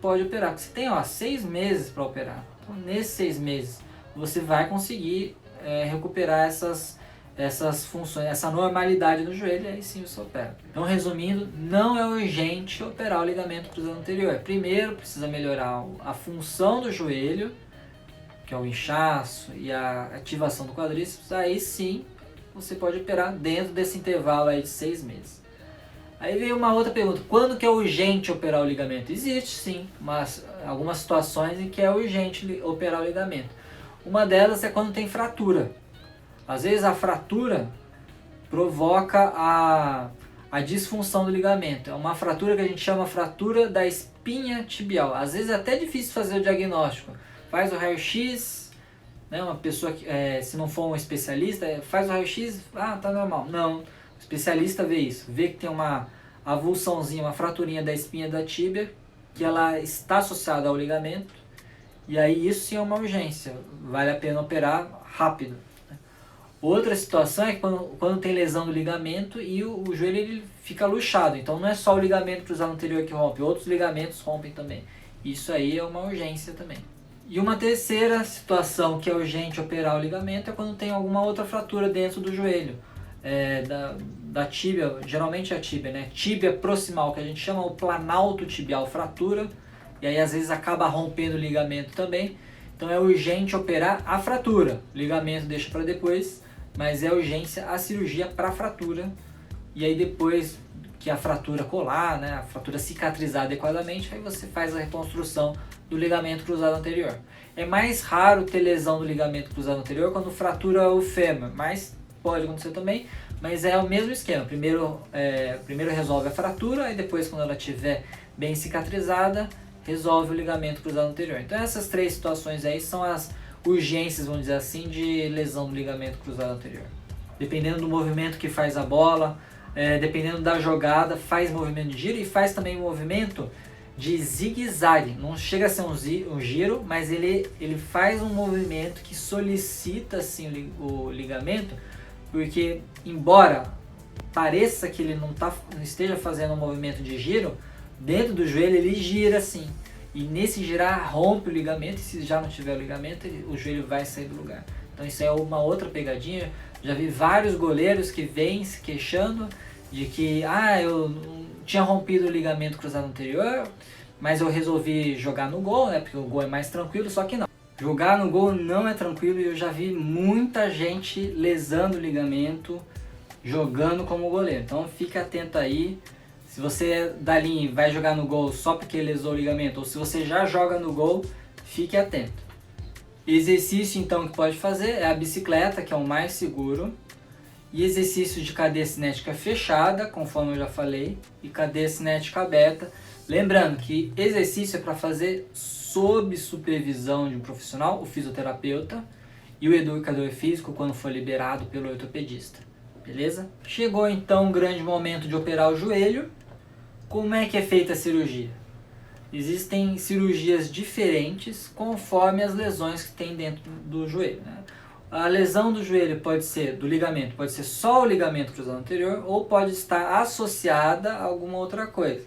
pode operar. Porque você tem 6 meses para operar. Então, nesses 6 meses você vai conseguir recuperar essas funções, essa normalidade no joelho, e aí sim você opera. Então, resumindo, não é urgente operar o ligamento cruzado anterior. Primeiro, precisa melhorar a função do joelho, que é o inchaço e a ativação do quadríceps. Aí sim, você pode operar dentro desse intervalo aí de 6 meses. Aí veio uma outra pergunta, quando que é urgente operar o ligamento? Existe sim, mas algumas situações em que é urgente operar o ligamento. Uma delas é quando tem fratura. Às vezes a fratura provoca a disfunção do ligamento. É uma fratura que a gente chama fratura da espinha tibial. Às vezes é até difícil fazer o diagnóstico. Faz o raio-x, né? Uma pessoa que, se não for um especialista, faz o raio-x, tá normal. Não, o especialista vê isso, vê que tem uma avulsãozinha, uma fraturinha da espinha da tíbia, que ela está associada ao ligamento, e aí isso sim é uma urgência, vale a pena operar rápido. Outra situação é que quando tem lesão do ligamento e o joelho ele fica luxado. Então não é só o ligamento cruzado anterior que rompe, outros ligamentos rompem também. Isso aí é uma urgência também. E uma terceira situação que é urgente operar o ligamento é quando tem alguma outra fratura dentro do joelho. Da tíbia, geralmente é a tíbia, né? Tíbia proximal, que a gente chama o planalto tibial fratura. E aí às vezes acaba rompendo o ligamento também. Então é urgente operar a fratura. O ligamento deixa para depois, mas é urgência a cirurgia para a fratura. E aí depois que a fratura colar, né, a fratura cicatrizar adequadamente, aí você faz a reconstrução do ligamento cruzado anterior. É mais raro ter lesão do ligamento cruzado anterior quando fratura o fêmur, mas pode acontecer também. Mas é o mesmo esquema. Primeiro resolve a fratura, e depois, quando ela estiver bem cicatrizada, resolve o ligamento cruzado anterior. Então essas 3 situações aí são as urgências, vamos dizer assim, de lesão do ligamento cruzado anterior. Dependendo do movimento que faz a bola, dependendo da jogada, faz movimento de giro e faz também movimento de zigue-zague. Não chega a ser um giro, mas ele faz um movimento que solicita assim, o ligamento, porque embora pareça que ele não esteja fazendo um movimento de giro, dentro do joelho ele gira assim, e nesse girar rompe o ligamento, e se já não tiver o ligamento, o joelho vai sair do lugar. Então isso é uma outra pegadinha. Já vi vários goleiros que vêm se queixando de que eu não tinha rompido o ligamento cruzado anterior, mas eu resolvi jogar no gol, né, porque o gol é mais tranquilo, só que não. Jogar no gol não é tranquilo e eu já vi muita gente lesando o ligamento jogando como goleiro. Então fica atento aí. Se você dali vai jogar no gol só porque lesou o ligamento, ou se você já joga no gol, fique atento. Exercício então que pode fazer é a bicicleta, que é o mais seguro. E exercício de cadeia cinética fechada, conforme eu já falei, e cadeia cinética aberta. Lembrando que exercício é para fazer sob supervisão de um profissional, o fisioterapeuta, e o educador físico quando for liberado pelo ortopedista. Beleza? Chegou então o grande momento de operar o joelho. Como é que é feita a cirurgia? Existem cirurgias diferentes conforme as lesões que tem dentro do joelho, né? A lesão do joelho pode ser do ligamento, pode ser só o ligamento cruzado anterior ou pode estar associada a alguma outra coisa.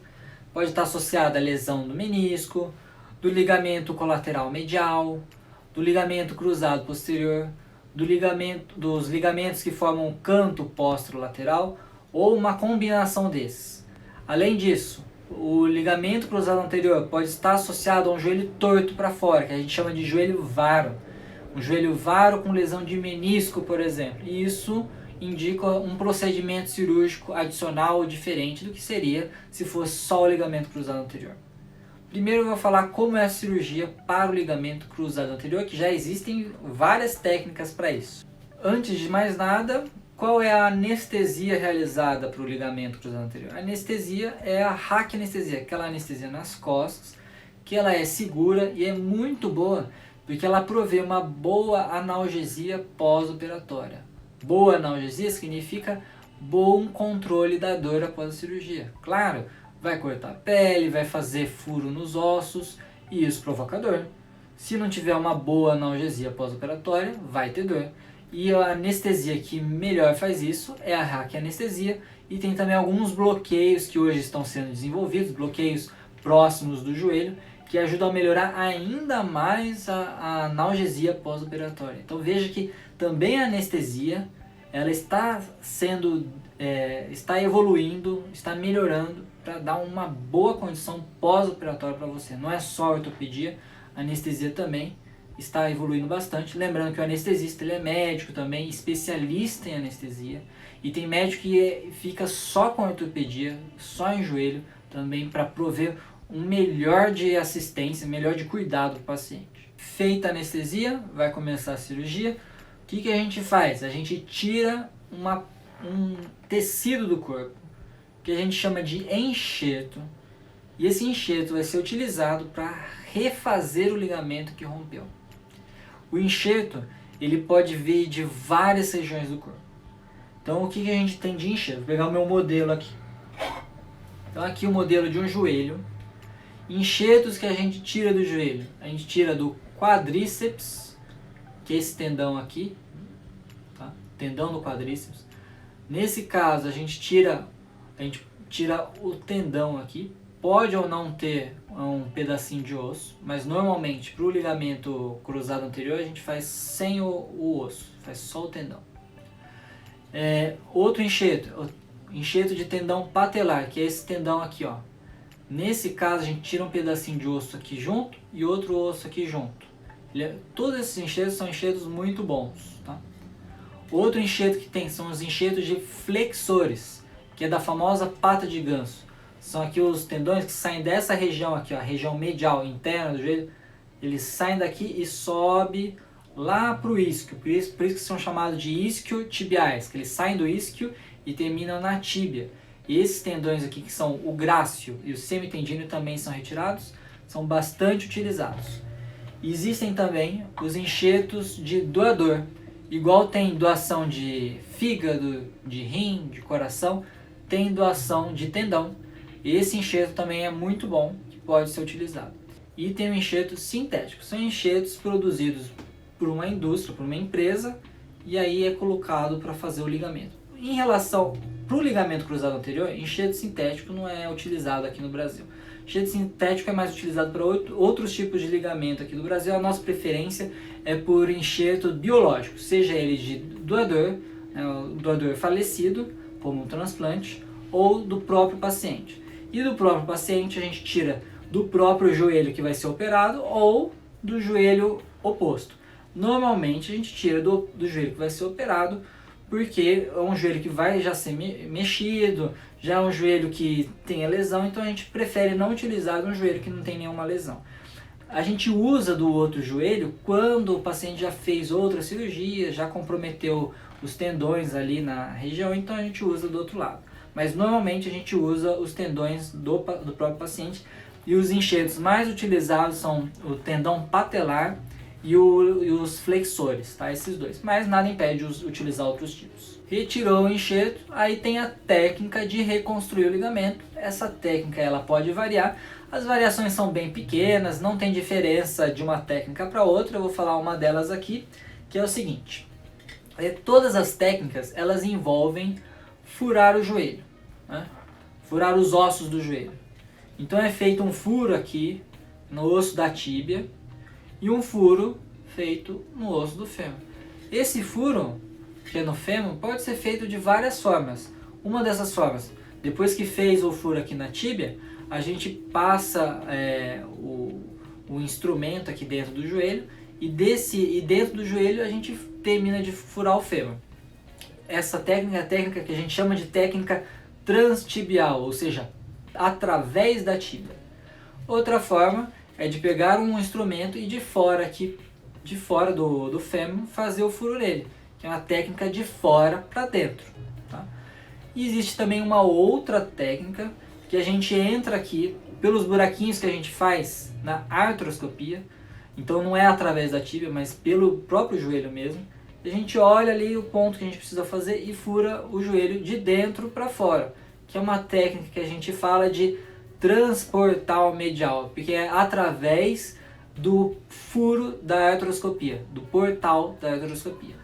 Pode estar associada à lesão do menisco, do ligamento colateral medial, do ligamento cruzado posterior, dos ligamentos que formam o canto posterolateral ou uma combinação desses. Além disso, o ligamento cruzado anterior pode estar associado a um joelho torto para fora, que a gente chama de joelho varo. Um joelho varo com lesão de menisco, por exemplo. E isso indica um procedimento cirúrgico adicional ou diferente do que seria se fosse só o ligamento cruzado anterior. Primeiro eu vou falar como é a cirurgia para o ligamento cruzado anterior, que já existem várias técnicas para isso. Antes de mais nada, qual é a anestesia realizada para o ligamento cruzado anterior? A anestesia é a raquianestesia, aquela anestesia nas costas, que ela é segura e é muito boa, porque ela provê uma boa analgesia pós-operatória. Boa analgesia significa bom controle da dor após a cirurgia. Claro, vai cortar a pele, vai fazer furo nos ossos e isso provoca dor. Se não tiver uma boa analgesia pós-operatória, vai ter dor. E a anestesia que melhor faz isso é a raquianestesia, e tem também alguns bloqueios que hoje estão sendo desenvolvidos, bloqueios próximos do joelho, que ajudam a melhorar ainda mais a analgesia pós-operatória. Então veja que também a anestesia ela está evoluindo, está melhorando para dar uma boa condição pós-operatória para você. Não é só a ortopedia, a anestesia também está evoluindo bastante. Lembrando que o anestesista ele é médico também, especialista em anestesia, e tem médico que fica só com ortopedia, só em joelho, também para prover um melhor de assistência, melhor de cuidado para o paciente. Feita a anestesia, vai começar a cirurgia. O que a gente faz? A gente tira um tecido do corpo, que a gente chama de enxerto, e esse enxerto vai ser utilizado para refazer o ligamento que rompeu. O enxerto ele pode vir de várias regiões do corpo. Então o que a gente tem de enxerto? Vou pegar o meu modelo aqui. Então aqui o modelo de um joelho. Enxertos que a gente tira do joelho. A gente tira do quadríceps, que é esse tendão aqui, tá? Tendão do quadríceps. Nesse caso a gente tira o tendão aqui. Pode ou não ter um pedacinho de osso, mas normalmente para o ligamento cruzado anterior a gente faz sem o osso, faz só o tendão. Outro enxerto de tendão patelar, que é esse tendão aqui, ó. Nesse caso a gente tira um pedacinho de osso aqui junto e outro osso aqui junto. Todos esses enxertos são enxertos muito bons, tá? Outro enxerto que tem são os enxertos de flexores, que é da famosa pata de ganso. São aqui os tendões que saem dessa região aqui, ó, a região medial interna do joelho. Eles saem daqui e sobe lá para o isquio. Por isso que são chamados de isquiotibiais, que eles saem do isquio e terminam na tíbia. E esses tendões aqui, que são o grácil e o semitendíneo, também são retirados, são bastante utilizados. Existem também os enxertos de doador. Igual tem doação de fígado, de rim, de coração, tem doação de tendão. Esse enxerto também é muito bom, que pode ser utilizado. E tem o enxerto sintético. São enxertos produzidos por uma indústria, por uma empresa, e aí é colocado para fazer o ligamento. Em relação para o ligamento cruzado anterior, enxerto sintético não é utilizado aqui no Brasil. Enxerto sintético é mais utilizado para outros tipos de ligamento aqui no Brasil. A nossa preferência é por enxerto biológico, seja ele de doador, o doador falecido, como um transplante, ou do próprio paciente. E do próprio paciente a gente tira do próprio joelho que vai ser operado ou do joelho oposto. Normalmente a gente tira do joelho que vai ser operado, porque é um joelho que vai já ser mexido, já é um joelho que tem a lesão, então a gente prefere não utilizar um joelho que não tem nenhuma lesão. A gente usa do outro joelho quando o paciente já fez outra cirurgia, já comprometeu os tendões ali na região, então a gente usa do outro lado. Mas normalmente a gente usa os tendões do próprio paciente, e os enxertos mais utilizados são o tendão patelar e os flexores, tá? Esses dois. Mas nada impede de utilizar outros tipos. Retirou o enxerto, aí tem a técnica de reconstruir o ligamento. Essa técnica ela pode variar. As variações são bem pequenas, não tem diferença de uma técnica para outra. Eu vou falar uma delas aqui, que é o seguinte. Todas as técnicas elas envolvem furar o joelho, né? Furar os ossos do joelho. Então é feito um furo aqui no osso da tíbia e um furo feito no osso do fêmur. Esse furo, que é no fêmur, pode ser feito de várias formas. Uma dessas formas, depois que fez o furo aqui na tíbia, a gente passa o instrumento aqui dentro do joelho e dentro do joelho a gente termina de furar o fêmur. Essa técnica é a técnica que a gente chama de técnica transtibial, ou seja, através da tíbia. Outra forma é de pegar um instrumento e de fora do fêmur fazer o furo nele, que é uma técnica de fora para dentro, tá? E existe também uma outra técnica que a gente entra aqui pelos buraquinhos que a gente faz na artroscopia, então não é através da tíbia, mas pelo próprio joelho mesmo. A gente olha ali o ponto que a gente precisa fazer e fura o joelho de dentro para fora, que é uma técnica que a gente fala de transportal medial, porque é através do furo da artroscopia, do portal da artroscopia.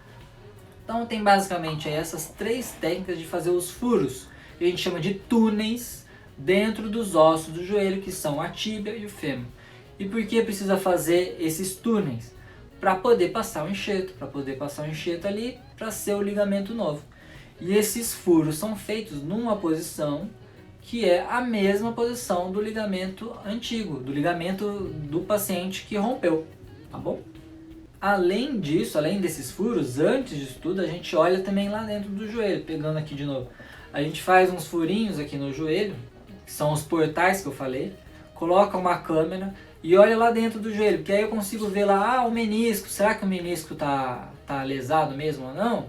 Então tem basicamente essas três técnicas de fazer os furos, que a gente chama de túneis, dentro dos ossos do joelho, que são a tíbia e o fêmur. E por que precisa fazer esses túneis? Para poder passar o enxerto ali, para ser o ligamento novo. E esses furos são feitos numa posição que é a mesma posição do ligamento antigo, do ligamento do paciente que rompeu, tá bom? Além disso, além desses furos, antes disso tudo, a gente olha também lá dentro do joelho, pegando aqui de novo. A gente faz uns furinhos aqui no joelho, que são os portais que eu falei, coloca uma câmera e olha lá dentro do joelho, porque aí eu consigo ver lá, o menisco, será que o menisco tá lesado mesmo ou não?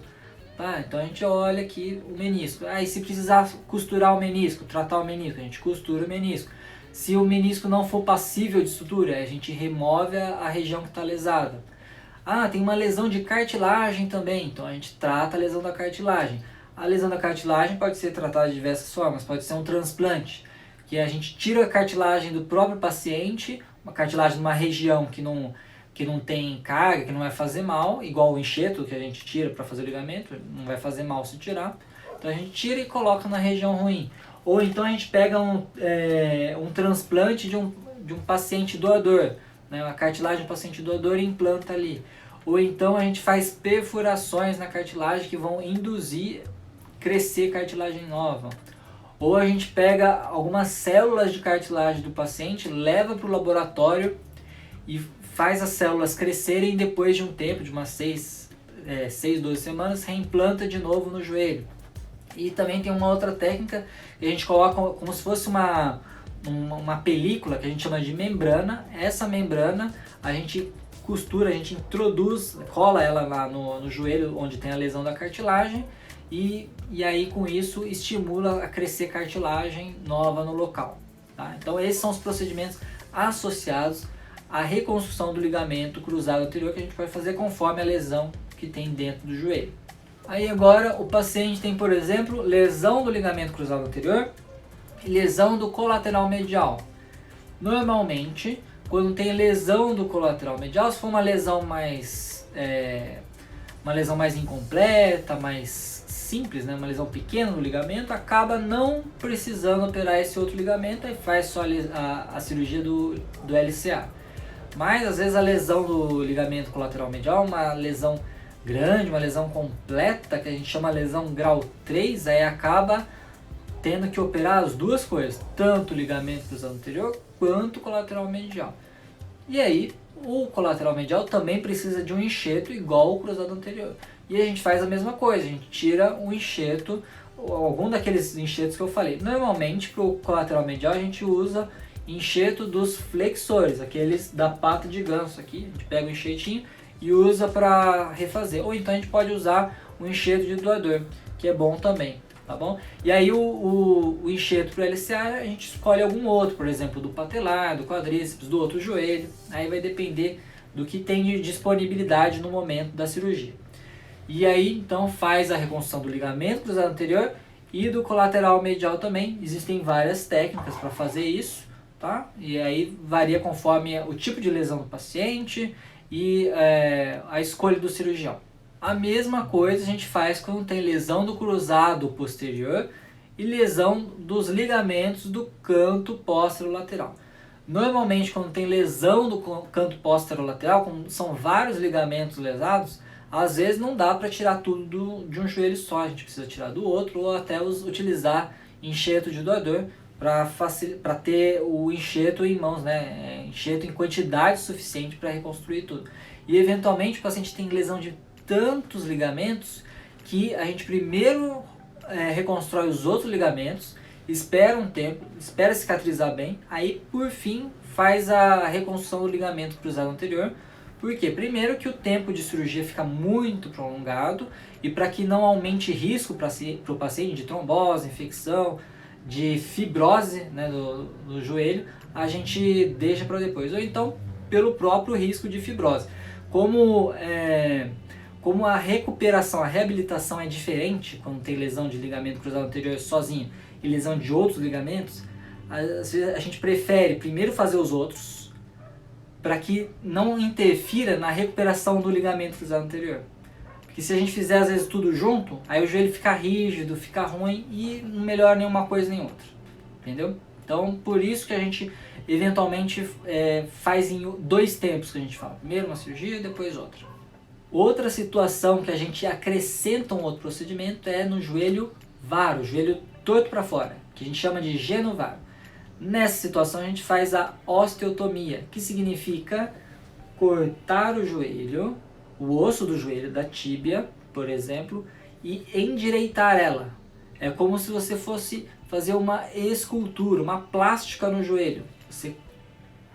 Tá, então a gente olha aqui o menisco. E se precisar costurar o menisco, tratar o menisco, a gente costura o menisco. Se o menisco não for passível de sutura, a gente remove a região que está lesada. Tem uma lesão de cartilagem também, então a gente trata a lesão da cartilagem. A lesão da cartilagem pode ser tratada de diversas formas, pode ser um transplante, que a gente tira a cartilagem do próprio paciente, uma cartilagem de uma região que não tem carga, que não vai fazer mal, igual o enxerto que a gente tira para fazer o ligamento, não vai fazer mal se tirar. Então a gente tira e coloca na região ruim. Ou então a gente pega um transplante de um paciente doador, né, uma cartilagem do paciente doador e implanta ali. Ou então a gente faz perfurações na cartilagem que vão induzir crescer cartilagem nova. Ou a gente pega algumas células de cartilagem do paciente, leva para o laboratório e faz as células crescerem e depois de um tempo, de umas 12 semanas, reimplanta de novo no joelho. E também tem uma outra técnica que a gente coloca como se fosse uma película que a gente chama de membrana. Essa membrana a gente costura, a gente introduz, cola ela lá no joelho onde tem a lesão da cartilagem e aí com isso estimula a crescer cartilagem nova no local. Tá? Então esses são os procedimentos associados à reconstrução do ligamento cruzado anterior que a gente vai fazer conforme a lesão que tem dentro do joelho. Aí agora o paciente tem, por exemplo, lesão do ligamento cruzado anterior e lesão do colateral medial. Normalmente, quando tem lesão do colateral medial, se for uma lesão mais incompleta, mais simples, né, uma lesão pequena no ligamento, acaba não precisando operar esse outro ligamento e faz só a cirurgia do LCA. Mas às vezes a lesão do ligamento colateral medial, uma lesão grande, uma lesão completa, que a gente chama lesão grau 3, aí acaba tendo que operar as duas coisas, tanto o ligamento cruzado anterior quanto o colateral medial. E aí o colateral medial também precisa de um enxerto igual ao cruzado anterior. E a gente faz a mesma coisa, a gente tira um enxerto, algum daqueles enxertos que eu falei. Normalmente para o colateral medial a gente usa enxerto dos flexores, aqueles da pata de ganso aqui. A gente pega o enxertinho e usa para refazer. Ou então a gente pode usar um enxerto de doador, que é bom também, tá bom? E aí o enxerto para o LCA a gente escolhe algum outro, por exemplo, do patelar, do quadríceps, do outro joelho. Aí vai depender do que tem de disponibilidade no momento da cirurgia. E aí então faz a reconstrução do ligamento cruzado anterior e do colateral medial também. Existem várias técnicas para fazer isso, tá? E aí varia conforme o tipo de lesão do paciente e a escolha do cirurgião. A mesma coisa a gente faz quando tem lesão do cruzado posterior e lesão dos ligamentos do canto posterolateral. Normalmente quando tem lesão do canto posterolateral, como são vários ligamentos lesados, às vezes não dá para tirar tudo de um joelho só, a gente precisa tirar do outro ou até utilizar enxerto de doador para ter o enxerto em mãos, né? Enxerto em quantidade suficiente para reconstruir tudo. E eventualmente o paciente tem lesão de tantos ligamentos que a gente primeiro reconstrói os outros ligamentos, espera um tempo, espera cicatrizar bem, aí por fim faz a reconstrução do ligamento cruzado anterior. Por quê? Primeiro que o tempo de cirurgia fica muito prolongado e para que não aumente risco para o paciente de trombose, infecção, de fibrose, né, do joelho, a gente deixa para depois. Ou então pelo próprio risco de fibrose. Como a recuperação, a reabilitação é diferente quando tem lesão de ligamento cruzado anterior sozinho e lesão de outros ligamentos, a gente prefere primeiro fazer os outros para que não interfira na recuperação do ligamento cruzado anterior. Porque se a gente fizer às vezes tudo junto, aí o joelho fica rígido, fica ruim e não melhora nenhuma coisa nem outra. Entendeu? Então por isso que a gente eventualmente faz em 2 tempos que a gente fala. Primeiro uma cirurgia e depois outra. Outra situação que a gente acrescenta um outro procedimento é no joelho varo, joelho torto para fora, que a gente chama de genovaro. Nessa situação a gente faz a osteotomia, que significa cortar o joelho, o osso do joelho, da tíbia, por exemplo, e endireitar ela. É como se você fosse fazer uma escultura, uma plástica no joelho. Você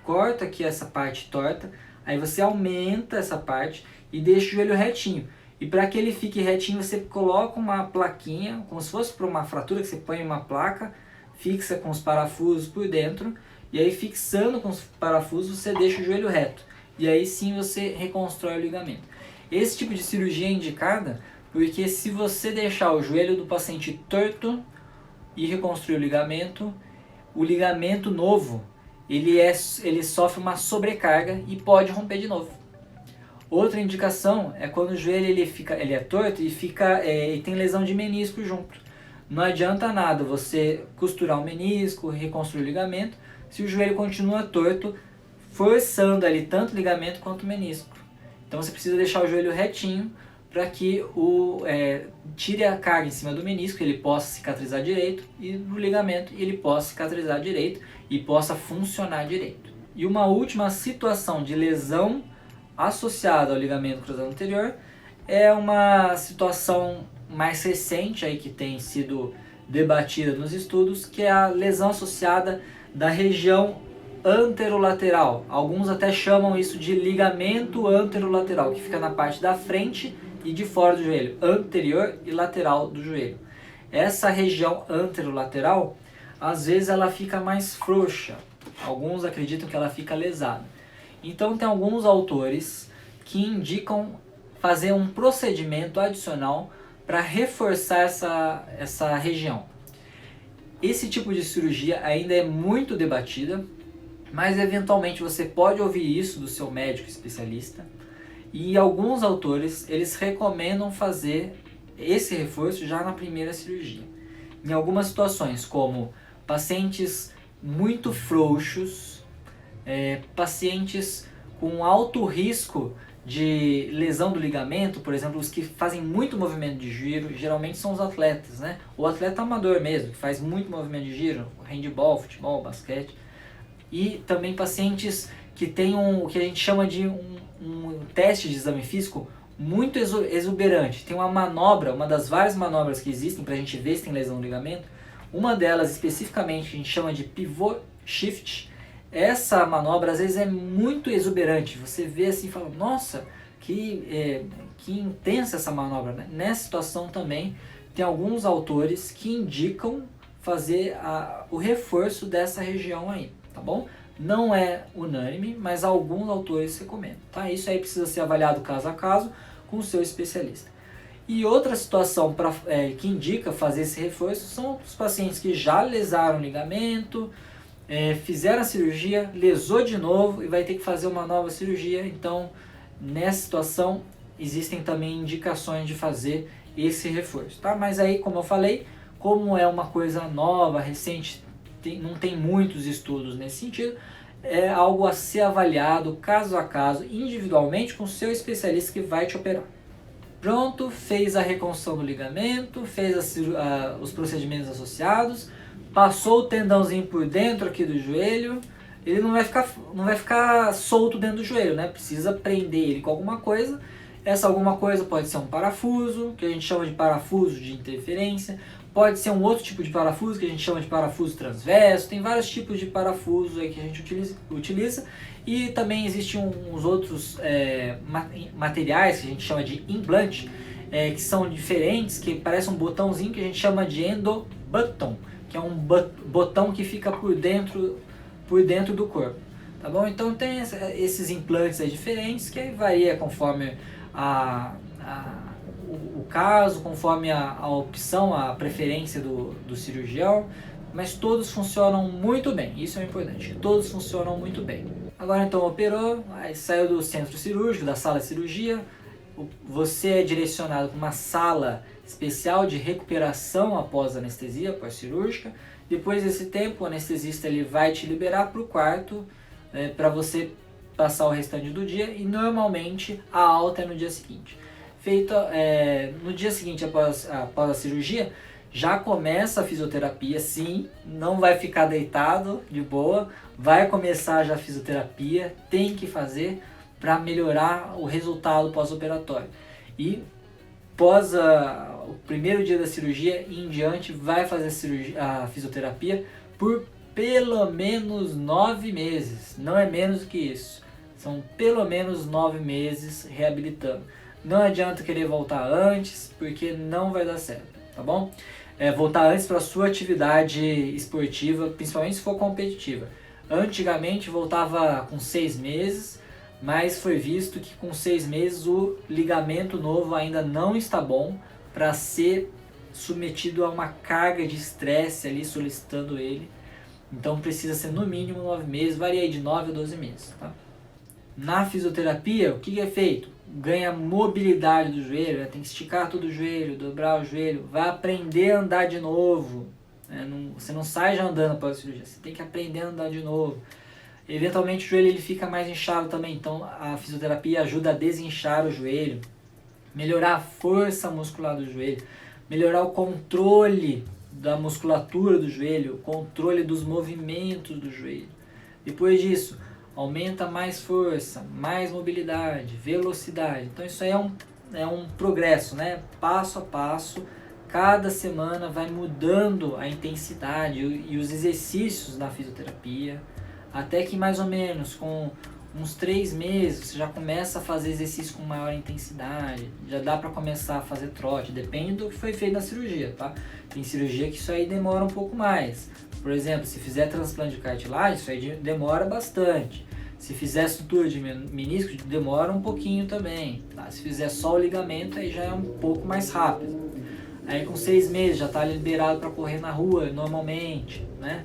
corta aqui essa parte torta, aí você aumenta essa parte e deixa o joelho retinho. E para que ele fique retinho, você coloca uma plaquinha, como se fosse para uma fratura, que você põe uma placa, fixa com os parafusos por dentro, e aí fixando com os parafusos você deixa o joelho reto. E aí sim você reconstrói o ligamento. Esse tipo de cirurgia é indicada porque se você deixar o joelho do paciente torto e reconstruir o ligamento novo, ele sofre uma sobrecarga e pode romper de novo. Outra indicação é quando o joelho ele é torto e tem lesão de menisco junto. Não adianta nada você costurar o menisco, reconstruir o ligamento, se o joelho continua torto, forçando ali tanto o ligamento quanto o menisco. Então você precisa deixar o joelho retinho para que tire a carga em cima do menisco, ele possa cicatrizar direito, e do ligamento ele possa cicatrizar direito e possa funcionar direito. E uma última situação de lesão associada ao ligamento cruzado anterior é uma situação mais recente aí que tem sido debatida nos estudos, que é a lesão associada da região anterolateral. Alguns até chamam isso de ligamento anterolateral, que fica na parte da frente e de fora do joelho, anterior e lateral do joelho. Essa região anterolateral, às vezes ela fica mais frouxa. Alguns acreditam que ela fica lesada. Então tem alguns autores que indicam fazer um procedimento adicional para reforçar essa região. Esse tipo de cirurgia ainda é muito debatida, mas eventualmente você pode ouvir isso do seu médico especialista. E alguns autores, eles recomendam fazer esse reforço já na primeira cirurgia. Em algumas situações, como pacientes muito frouxos, pacientes com alto risco de lesão do ligamento, por exemplo, os que fazem muito movimento de giro, geralmente são os atletas, né? O atleta amador mesmo, que faz muito movimento de giro, handball, futebol, basquete. E também pacientes que tem o que a gente chama de um teste de exame físico muito exuberante. Tem uma manobra, uma das várias manobras que existem para a gente ver se tem lesão no ligamento. Uma delas especificamente a gente chama de pivot shift. Essa manobra às vezes é muito exuberante. Você vê assim e fala, nossa, que intensa essa manobra, né? Nessa situação também tem alguns autores que indicam fazer o reforço dessa região aí, tá bom? Não é unânime, mas alguns autores recomendam, tá? Isso aí precisa ser avaliado caso a caso com o seu especialista. E outra situação que indica fazer esse reforço são os pacientes que já lesaram o ligamento, fizeram a cirurgia, lesou de novo e vai ter que fazer uma nova cirurgia. Então, nessa situação, existem também indicações de fazer esse reforço, tá? Mas aí, como eu falei, como é uma coisa nova, recente, não tem muitos estudos nesse sentido, é algo a ser avaliado caso a caso, individualmente, com o seu especialista que vai te operar. Pronto, fez a reconstrução do ligamento, fez os procedimentos associados, passou o tendãozinho por dentro aqui do joelho, ele não vai ficar solto dentro do joelho, né? Precisa prender ele com alguma coisa. Essa alguma coisa pode ser um parafuso, que a gente chama de parafuso de interferência, pode ser um outro tipo de parafuso, que a gente chama de parafuso transverso. Tem vários tipos de parafuso aí que a gente utiliza. E também existem uns outros materiais que a gente chama de implante, que são diferentes, que parece um botãozinho que a gente chama de endobutton, que é um botão que fica por dentro do corpo, tá bom? Então tem esses implantes aí diferentes, que aí varia conforme o caso, conforme a opção, a preferência do cirurgião, mas todos funcionam muito bem, isso é importante, todos funcionam muito bem. Agora então operou, aí saiu do centro cirúrgico, da sala de cirurgia, você é direcionado para uma sala especial de recuperação após anestesia, pós-cirúrgica. Depois desse tempo, o anestesista ele vai te liberar para o quarto para você passar o restante do dia, e normalmente a alta é no dia seguinte. No dia seguinte, após a cirurgia, já começa a fisioterapia, sim, não vai ficar deitado de boa, vai começar já a fisioterapia, tem que fazer para melhorar o resultado pós-operatório. E após o primeiro dia da cirurgia em diante, vai fazer a fisioterapia por pelo menos 9 meses, não é menos do que isso, são pelo menos 9 meses reabilitando. Não adianta querer voltar antes, porque não vai dar certo, tá bom? Voltar antes para a sua atividade esportiva, principalmente se for competitiva. Antigamente voltava com 6 meses, mas foi visto que com 6 meses o ligamento novo ainda não está bom para ser submetido a uma carga de estresse ali, solicitando ele. Então precisa ser no mínimo 9 meses, varia de 9 a 12 meses, tá? Na fisioterapia, o que é feito? Ganha mobilidade do joelho, tem que esticar todo o joelho, dobrar o joelho, vai aprender a andar de novo. Você não sai já andando após a cirurgia, você tem que aprender a andar de novo. Eventualmente o joelho ele fica mais inchado também, então a fisioterapia ajuda a desinchar o joelho, melhorar a força muscular do joelho, melhorar o controle da musculatura do joelho, o controle dos movimentos do joelho. Depois disso, aumenta mais força, mais mobilidade, velocidade. Então isso aí é um progresso, né? Passo a passo, cada semana vai mudando a intensidade e os exercícios na fisioterapia, até que mais ou menos com uns 3 meses você já começa a fazer exercício com maior intensidade, já dá para começar a fazer trote, depende do que foi feito na cirurgia, tá? Tem cirurgia que isso aí demora um pouco mais. Por exemplo, se fizer transplante de cartilagem, isso aí demora bastante. Se fizer sutura de menisco, demora um pouquinho também, tá? Se fizer só o ligamento, aí já é um pouco mais rápido. Aí com 6 meses já está liberado para correr na rua normalmente, né?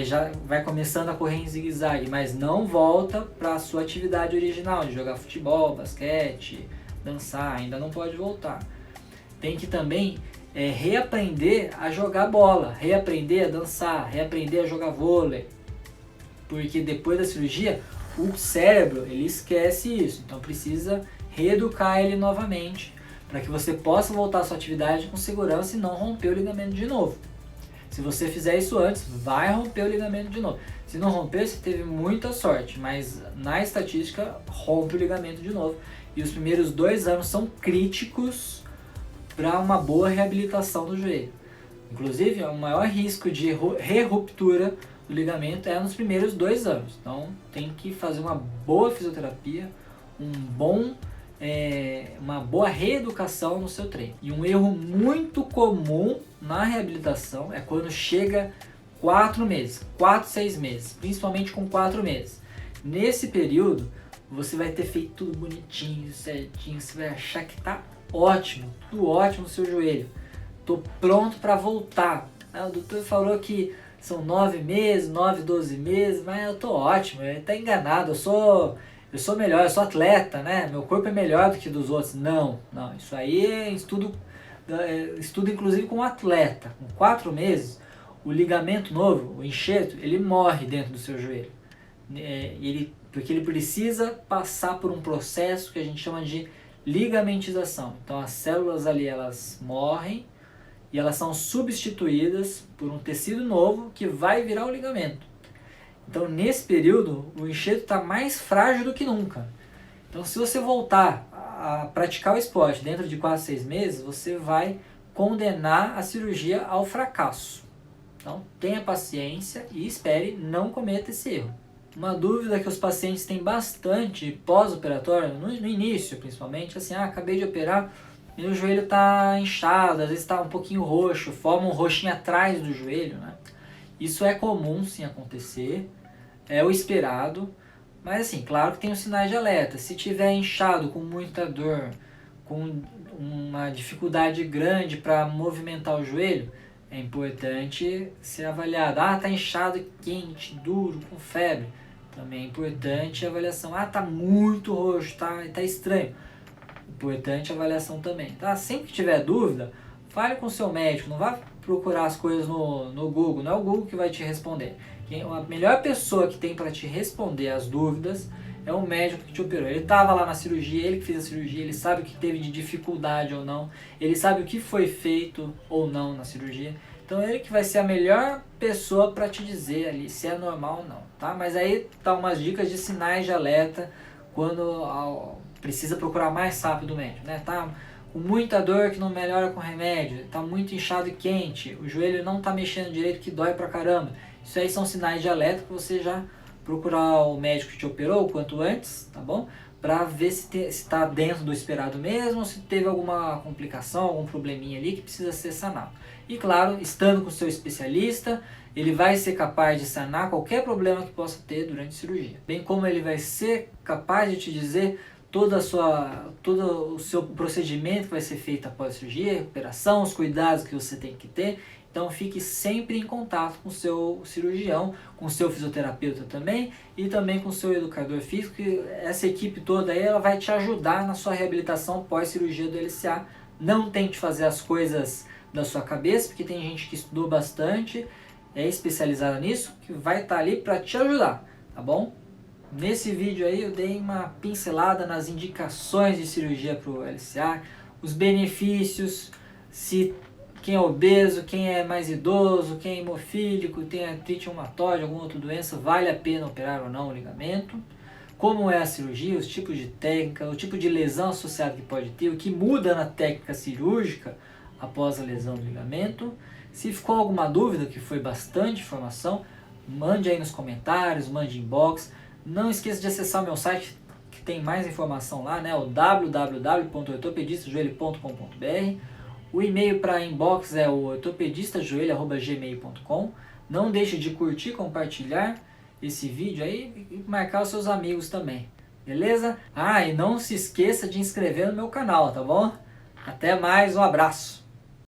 Já vai começando a correr em zigue-zague, mas não volta para a sua atividade original de jogar futebol, basquete, dançar, ainda não pode voltar. Tem que também reaprender a jogar bola, reaprender a dançar, reaprender a jogar vôlei, porque depois da cirurgia o cérebro ele esquece isso, então precisa reeducar ele novamente para que você possa voltar à sua atividade com segurança e não romper o ligamento de novo. Se você fizer isso antes, vai romper o ligamento de novo. Se não romper, você teve muita sorte, mas na estatística rompe o ligamento de novo. E os primeiros 2 anos são críticos para uma boa reabilitação do joelho. Inclusive, o maior risco de re-ruptura do ligamento é nos primeiros 2 anos. Então, tem que fazer uma boa fisioterapia, uma boa reeducação no seu treino. E um erro muito comum na reabilitação é quando chega 4 meses, 4, 6 meses, principalmente com 4 meses. Nesse período, você vai ter feito tudo bonitinho, certinho, você vai achar que tá ótimo, tudo ótimo no seu joelho. Tô pronto para voltar. O doutor falou que são 9 meses, 9, 12 meses, mas eu tô ótimo, ele tá enganado, eu sou melhor, eu sou atleta, né? Meu corpo é melhor do que dos outros. Não, isso aí é estudo inclusive com um atleta. Com 4 meses, o ligamento novo, o enxerto, ele morre dentro do seu joelho. Porque ele precisa passar por um processo que a gente chama de ligamentização. Então as células ali, elas morrem e elas são substituídas por um tecido novo que vai virar o ligamento. Então nesse período o enxerto está mais frágil do que nunca. Então se você voltar a praticar o esporte dentro de 4, 6 meses, você vai condenar a cirurgia ao fracasso. Então tenha paciência e espere, não cometa esse erro. Uma dúvida que os pacientes têm bastante pós-operatório, no início principalmente, assim, acabei de operar, meu joelho está inchado, às vezes está um pouquinho roxo, forma um roxinho atrás do joelho, né? Isso é comum sim acontecer, é o esperado, mas assim, claro que tem os sinais de alerta. Se tiver inchado, com muita dor, com uma dificuldade grande para movimentar o joelho, é importante ser avaliado. Tá inchado, quente, duro, com febre. Também é importante a avaliação. Tá muito roxo, tá estranho. Importante a avaliação também. Tá? Sempre que tiver dúvida, fale com o seu médico. Não vá procurar as coisas no Google. Não é o Google que vai te responder. A melhor pessoa que tem para te responder as dúvidas é o médico que te operou. Ele estava lá na cirurgia, ele que fez a cirurgia, ele sabe o que teve de dificuldade ou não, ele sabe o que foi feito ou não na cirurgia. Então ele que vai ser a melhor pessoa para te dizer ali se é normal ou não, tá? Mas aí tá umas dicas de sinais de alerta quando precisa procurar mais rápido o médico, né? Tá com muita dor que não melhora com remédio, tá muito inchado e quente, o joelho não tá mexendo direito que dói pra caramba. Isso aí são sinais de alerta que você já procurar o médico que te operou o quanto antes, tá bom? Para ver se está dentro do esperado mesmo, ou se teve alguma complicação, algum probleminha ali que precisa ser sanado. E claro, estando com o seu especialista, ele vai ser capaz de sanar qualquer problema que possa ter durante a cirurgia. Bem como ele vai ser capaz de te dizer todo o seu procedimento que vai ser feito após a cirurgia, a recuperação, os cuidados que você tem que ter. Então fique sempre em contato com o seu cirurgião, com o seu fisioterapeuta também e também com o seu educador físico, que essa equipe toda aí ela vai te ajudar na sua reabilitação pós-cirurgia do LCA. Não tente fazer as coisas da sua cabeça, porque tem gente que estudou bastante, é especializada nisso, que vai estar ali para te ajudar, tá bom? Nesse vídeo aí eu dei uma pincelada nas indicações de cirurgia para o LCA, os benefícios, quem é obeso, quem é mais idoso, quem é hemofílico, tem artrite reumatoide, alguma outra doença, vale a pena operar ou não o ligamento, como é a cirurgia, os tipos de técnica, o tipo de lesão associada que pode ter, o que muda na técnica cirúrgica após a lesão do ligamento. Se ficou alguma dúvida, que foi bastante informação, mande aí nos comentários, mande inbox. Não esqueça de acessar o meu site, que tem mais informação lá, né? O www.ortopedistajoelho.com.br. O e-mail para inbox é o ortopedistajoelho@gmail.com. Não deixe de curtir, compartilhar esse vídeo aí e marcar os seus amigos também, beleza? E não se esqueça de inscrever no meu canal, tá bom? Até mais, um abraço!